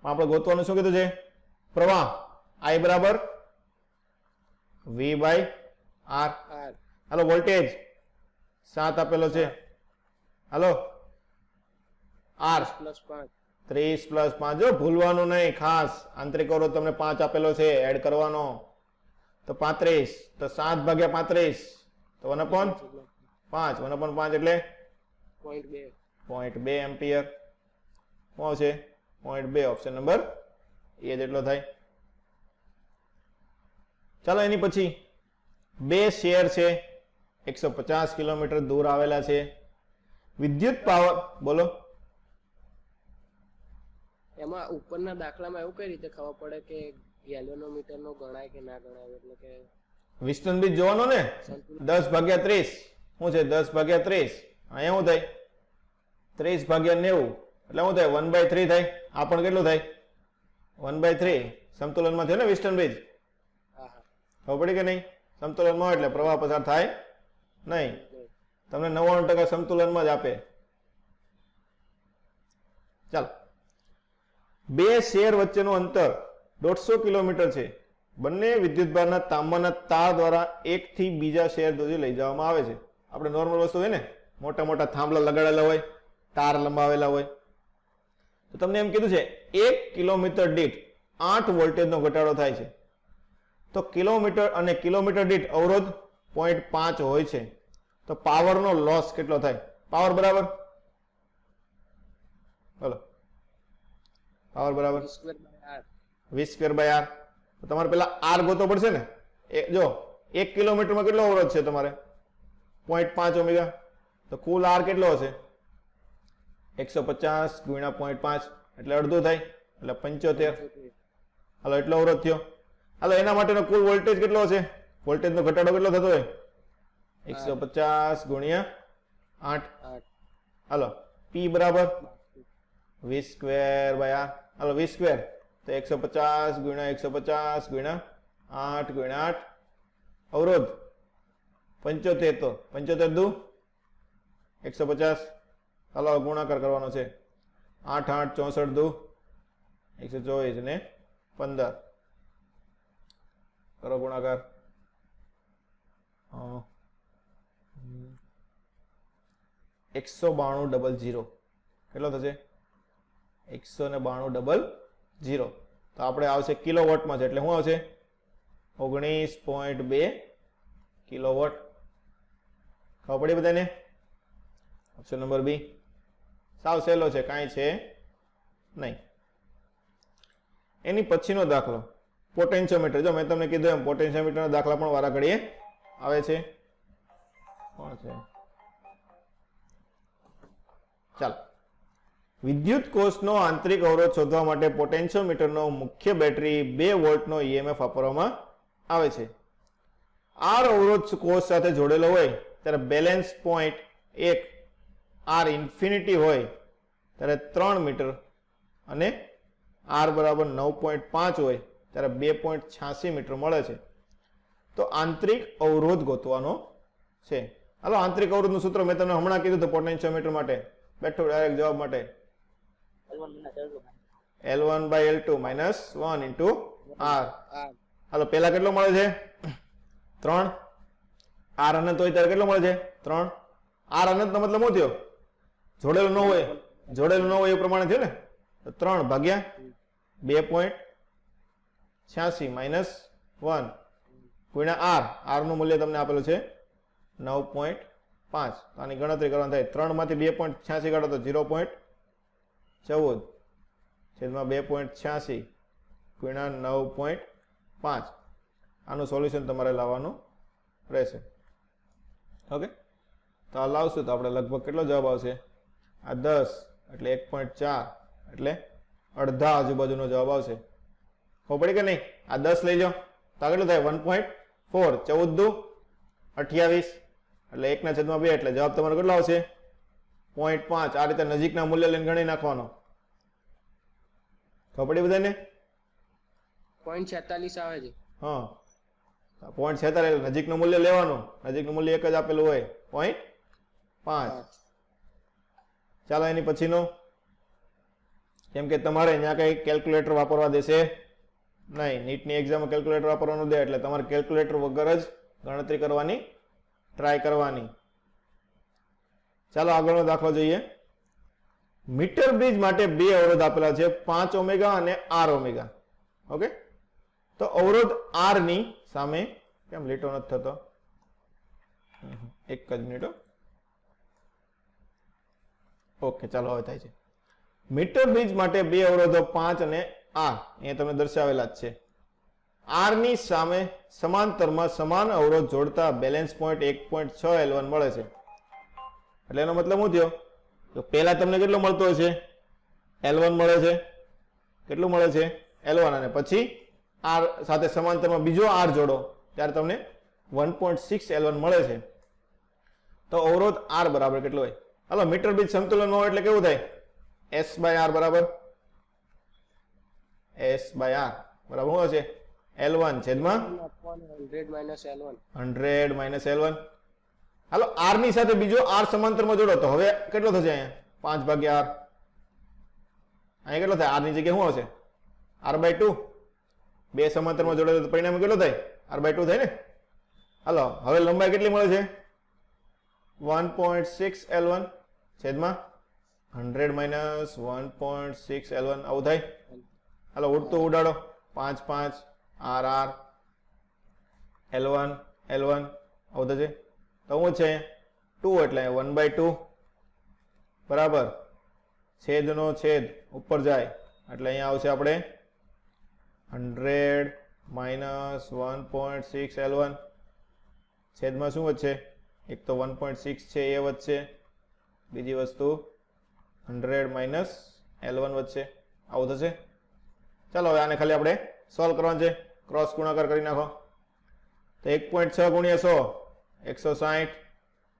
આપણે ગોતવાનું શું કીધું છે, પ્રવાહ I બરાબર V બાય R. R હાલો વોલ્ટેજ 7 આપેલો છે. હાલો R +5 30 પ્લસ 5, જો ભૂલવાનું નહીં ખાસ. આંતરિક અવરોધ તમને 5 આપેલો છે, એડ કરવાનો તો 35. તો 7 ભાગ્યા 35 તો 1/5, 1/5 એટલે 0.2 0.2 એમ્પિયર. શું આવશે 0.2, ઓપ્શન નંબર એ જેટલો થાય. ચાલો એની પછી બે શેર છે 150 કિલોમીટર દૂર આવેલા છે. વિદ્યુત પાવર, બોલો. એમાં ઉપરના દાખલામાં એવું કઈ રીતે ખબર પડે કે ગેલ્વેનોમીટર નો ગણાય કે ના ગણાય, એટલે કે વિસ્ટન બ્રિજ જોવાનો ને, 10 ભાગ્યા 30 શું છે 10 ભાગ્યા 30, અહીંયા શું થાય 30 ભાગ્યા 90 એટલે શું થાય 1/3 થાય. આ પણ કેટલું થાય 1/3. સમતુલનમાં થયો ને વિસ્ટન બ્રિજ, હા હા ખબર પડી કે નહીં. સમતુલનમાં હોય એટલે પ્રવાહ પસાર થાય નહીં. તમને 99% સમતુલનમાં જ આપે. ચાલો, બે શેર વચ્ચેનું અંતર 150 કિલોમીટર છે. બંને વિદ્યુતભારના તાંબાના તાર દ્વારા એકથી બીજા શેર સુધી લઈ જવામાં આવે છે. આપણે નોર્મલ વસ્તુ હોય ને, મોટા મોટા થાંભલા લગાડેલા હોય, તાર લંબાવેલા હોય. તો તમને એમ કીધું છે 1 કિલોમીટર દીઠ 8 વોલ્ટેજનો ઘટાડો થાય છે. તો કિલોમીટર અને કિલોમીટર દીઠ અવરોધ 0.5 હોય છે. તો પાવરનો લોસ કેટલો થાય, પાવર બરાબર, બોલો પાવર બરાબર V²/R V²/R. તો તમારે પેલા R ગોતવો પડશે ને. જો 1 કિલોમીટરમાં કેટલો અવરોધ છે તમારે 0.5 ઓમેગા. તો કુલ R કેટલો હશે 150 ગુણ્યા 0.5 એટલે અડધું થાય એટલે 75. હાલો એટલો અવરોધ થયો. હાલો એના માટેનો કુલ વોલ્ટેજ કેટલો હશે, વોલ્ટેજનો ઘટાડો કેટલો થતો હોય 150 ગુણ્યા 8. હાલો P બરાબર V²/R. હાલો V², તો 150 ગુણ્યા 150 ગુણ્યા 8 ગુણ્યા 8, અવરોધ 75. તો 75 દુ 150. હાલો ગુણાકાર કરવાનો છે 8 8 64 દુ 124 ને 15. કરો ગુણાકાર. 19200 કેટલો થશે 19200. તો આપણે આવશે કિલોવોટમાં છે એટલે શું આવશે 19.2 કિલોવોટ. ખબર પડી બધાને. ઓપ્શન નંબર બી સાવ સહેલો છે, કાંઈ છે નહીં. એની પછીનો દાખલો પોટેન્શિયોમીટર. જો મેં તમને કીધું એમ પોટેન્શિયોમીટરના દાખલા પણ વારા ઘડીએ આવે છે. કોણ છે, ચાલો. વિદ્યુત કોષનો આંતરિક અવરોધ શોધવા માટે પોટેન્શિયોમીટરનો મુખ્ય બેટરી 2 વોલ્ટનો ઈએમએફ વાપરવામાં આવે છે. આર અવરોધ કોષ સાથે જોડેલો હોય ત્યારે બેલેન્સ પોઈન્ટ 1 આર ઇન્ફિનિટી હોય ત્યારે 3 મીટર અને આર બરાબર 9.5 હોય ત્યારે 2.86 મીટર મળે છે. તો આંતરિક અવરોધ ગોતવાનો છે. હાલો આંતરિક અવરોધનું સૂત્ર મેં તમને હમણાં કીધું હતું પોટેન્શિયોમીટર માટે. બેઠો ડાયરેક્ટ જવાબ માટે L1/L2 minus 1 into R. હાલો પેલા કેટલો મળે છે 3, R અને તોય ત્યારે કેટલો મળે છે 3, આર અનંતનો મતલબ શું થયો? જોડેલું ન હોય, જોડેલું ન હોય એ પ્રમાણે થયું ને. તો 3 ભાગ્યા 2.86 માઇનસ 1 ગુણ્યા આર. આર નું મૂલ્ય તમને આપેલું છે 9.5. તો આની ગણતરી કરવાની થાય. 3 માંથી 2.86 કાઢો તો 0.14 છેદમાં 2.86 ગુણ્યા 9.5. આનું સોલ્યુશન તમારે લાવવાનું રહેશે. ઓકે, તો આ લાવશું તો આપણે લગભગ કેટલો જવાબ આવશે? આ 10 એટલે 1.4 એટલે અડધા આજુબાજુનો જવાબ આવશે. ખબર પડી કે નહીં? આ 10 લઈ જાઓ તો આ કેટલું થાય? 1.4. 14 દુ 28 એટલે 1/2 એટલે જવાબ તમારો કેટલો આવશે? 0.5. આ રીતે નજીકના મૂલ્ય લઈને ગણી નાખવાનો. ખબર પડી બધાને? 0.46 આવે છે. હા, 0.46 એટલે નજીકનું મૂલ્ય લેવાનું. નજીકનું મૂલ્ય એક જ આપેલું હોય 0.5. ચાલો એની પછીનું, કેમ કે તમારે અહીંયા કઈ કેલ્ક્યુલેટર વાપરવા દેશે નહીં. નીટની એક્ઝામમાં કેલ્ક્યુલેટર વાપરવાનું દે એટલે તમારે કેલ્ક્યુલેટર વગર જ ગણતરી કરવાની ટ્રાય કરવાની. ચાલો આગળનો દાખલો જોઈએ. મીટર બ્રિજ માટે બે અવરોધ આપેલા છે, 5 ઓમેગા અને r ઓમેગા. ઓકે, તો અવરોધ r ની સામે કેમ લીટો નથી થતો? એક જ મિનિટ. ઓકે, ચાલો હવે થાય છે. મીટર બ્રિજ માટે બે અવરોધો 5 અને r અહીંયા તમને દર્શાવેલા જ છે. r ની સામે સમાંતરમાં સમાન અવરોધ જોડતા બેલેન્સ પોઈન્ટ 1.6 L1 મળે છે. એટલે એનો મતલબ શું થયો? તો પહેલા તમને કેટલો મળતો હશે? L1 મળે છે. કેટલું મળે છે? L1. અને પછી r સાથે સમાંતરમાં બીજો r જોડો ત્યારે તમને 1.6 L1 મળે છે. તો અવરોધ r બરાબર કેટલો હોય? હાલો, મીટર બ્રિજ સમતુલન ન હોય એટલે કેવું થાય? S/r બરાબર S/r બરાબર શું હશે? L1 છેદમાં 100 માઇનસ L1. હાલો, r ની સાથે બીજો r સમાંતરમાં જોડો તો હવે કેટલો થશે? અહીંયા 5 ભાગ્યા r. અહીંયા કેટલો થાય? r ની જગ્યાએ શું આવશે? r/2. બે સમાંતરમાં જોડે તો પરિણામ કેટલો થાય? r/2 થાય ને. હાલો, હવે લંબાઈ કેટલી મળે છે? 1.6 L1 છેદમાં 100 માઇનસ 1.6 L1. આવું થાય. હાલો, ઉડતું ઉડાડો. 5 5 r r L1 L1 આવું થશે. તો શું છે? 2 એટલે 1/2 બરાબર. છેદનો છેદ ઉપર જાય એટલે અહીંયા આવશે આપણે 100 માઇનસ 1.6 L1 છેદમાં શું વધશે? એક તો 1.6 છે એ વધશે, બીજી વસ્તુ 100 માઇનસ L1 વધશે. આવું થશે. ચાલો, હવે આને ખાલી આપણે સોલ્વ કરવાનું છે. ક્રોસ ગુણાકાર કરી નાખો તો 1.6 ગુણ્યા 100 160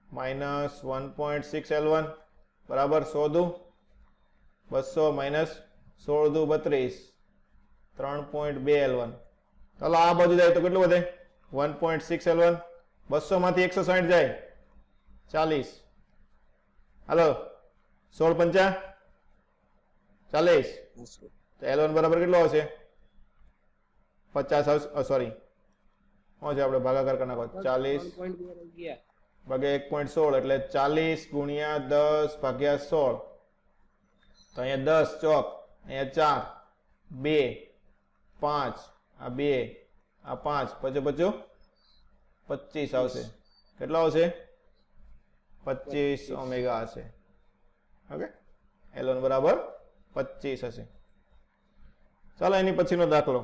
માઇનસ 1.6 L1 બરાબર 100 દુ 200 માઇનસ 16 દુ 32 3.2 L1. ચાલો, આ બાજુ જાય તો કેટલું વધે? 1.6 L1. 200 માંથી 160 જાય 40. હાલો, 16 પંચા 40. તો L1 બરાબર કેટલો આવશે? 50. સોરી, શું છે? આપણે ભાગાકાર કરી નાખો. 40 ભાગ્યા 1.16 એટલે 40 ગુણ્યા 10 ભાગ્યા 16. તો અહીંયા 10 ચોક, અહીંયા 4 2 5 આ 2 આ 5 પછી 25 આવશે. કેટલો આવશે? 25 ઓમેગા હશે. ઓકે, L1 બરાબર 25 હશે. ચાલો, એની પછીનો દાખલો.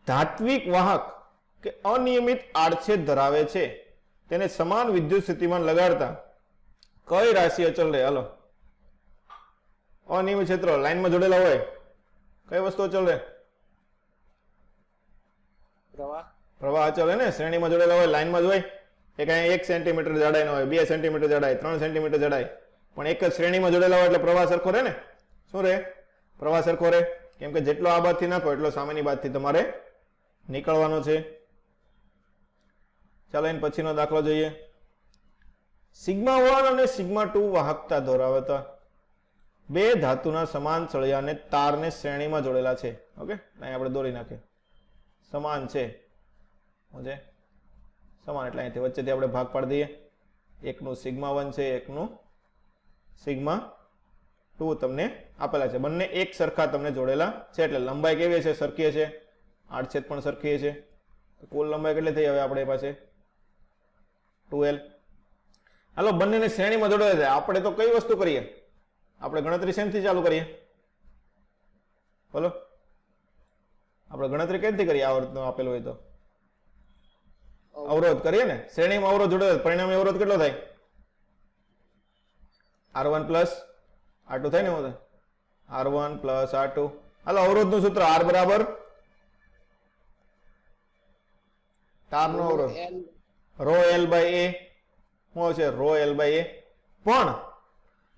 ધાત્વિક વાહક કે અનિયમિત આડછેદ ધરાવે છે તેને સમાન વિદ્યુત સ્થિતિમાન લગાડતા કઈ રાશિ અચળ રહે? હાલો, અનિયમિત ક્ષેત્ર લાઈનમાં જોડેલા હોય કઈ વસ્તુ અચળ રહે? પ્રવાહ અચળ રહે ને. શ્રેણીમાં જોડેલા હોય, લાઈનમાં જ હોય. એક અહીંયા 1 સેન્ટીમીટર જાડાઈ નો હોય, 2 સેન્ટીમીટર જાડાઈ, 3 સેન્ટીમીટર જાડાઈ, પણ એક જ શ્રેણીમાં જોડેલા હોય એટલે પ્રવાહ સરખો રહે ને. શું રહે? પ્રવાહ સરખો રહે. કેમ કે જેટલો આ બાજુથી નાખો એટલો સામેની બાજુથી તમારે નીકળવાનો છે. ચાલો, એની પછીનો દાખલો જોઈએ. σ1 અને σ2 વાહકતા ધરાવતા બે ધાતુના સમાન સળિયાને તારને શ્રેણીમાં જોડેલા છે. ઓકે, અહીં આપણે દોરી નાખીએ. સમાન છે, સમાન એટલે અહીંથી વચ્ચેથી આપણે ભાગ પાડી દઈએ. એકનું સિગ્મા 1 છે, એકનું સિગ્મા 2 તમને આપેલા છે. બંને એક સરખા તમને જોડેલા છે એટલે લંબાઈ કેવી છે? સરખી છે. આડછેદ પણ સરખી છે. તો કુલ લંબાઈ કેટલી થઈ હવે આપણે પાસે? 2l. હાલો બંનેને શ્રેણીમાં જોડેલા છે. આપણે તો કઈ વસ્તુ કરીએ? આપણે ગણતરી શેનથી ચાલુ કરીએ? બોલો, આપણે ગણતરી કેમથી કરીએ? આવર્તનો આપેલો હોય તો અવરોધ કરીએ ને. શ્રેણીમાં અવરોધ જોડે પરિણામી અવરોધ કેટલો થાય? R1 પ્લસ R2 થાય ને? R1 plus R2. હાલો અવરોધનું સૂત્ર R બરાબર તારનો અવરોધ રો L બાય A. શું આવશે? Rho L by A. પણ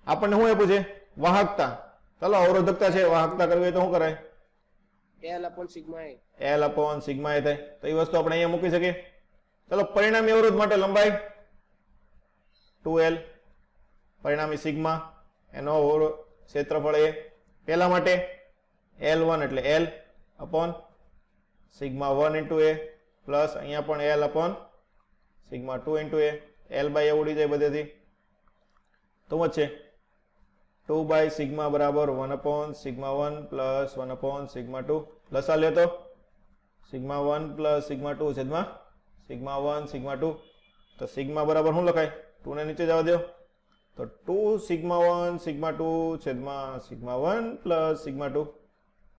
આપણને શું આપ્યું છે? વાહકતા. ચાલો અવરોધકતા છે, વાહકતા કરવી હોય તો શું કરાય? L upon sigma A. L upon sigma A થાય. તો એ વસ્તુ આપણે અહીંયા મૂકી શકીએ. ચાલો પરિણામી અવરોધ માટે લંબાઈ 2l, પરિણામી સિગ્મા એનો ક્ષેત્રફળ A. પહેલા માટે L1 એટલે L upon sigma 1 into A plus અહીંયા પણ L upon sigma 2 into A. L by A ઉડી જાય બધેથી. તો શું છે? 2 by સિગ્મા બરાબર 1 upon sigma 1 plus 1 upon sigma 2. લસા લે તો સિગ્મા 1 પ્લસ સિગ્મા 2 છેદમાં સિગ્મા 1 સિગ્મા 2. તો સિગ્મા બરાબર શું લખાય? 2 ને નીચે જવા દો. તો 2 સિગ્મા 1 સિગ્મા 2 છેદમાં સિગ્મા 1 પ્લસ સિગ્મા 2.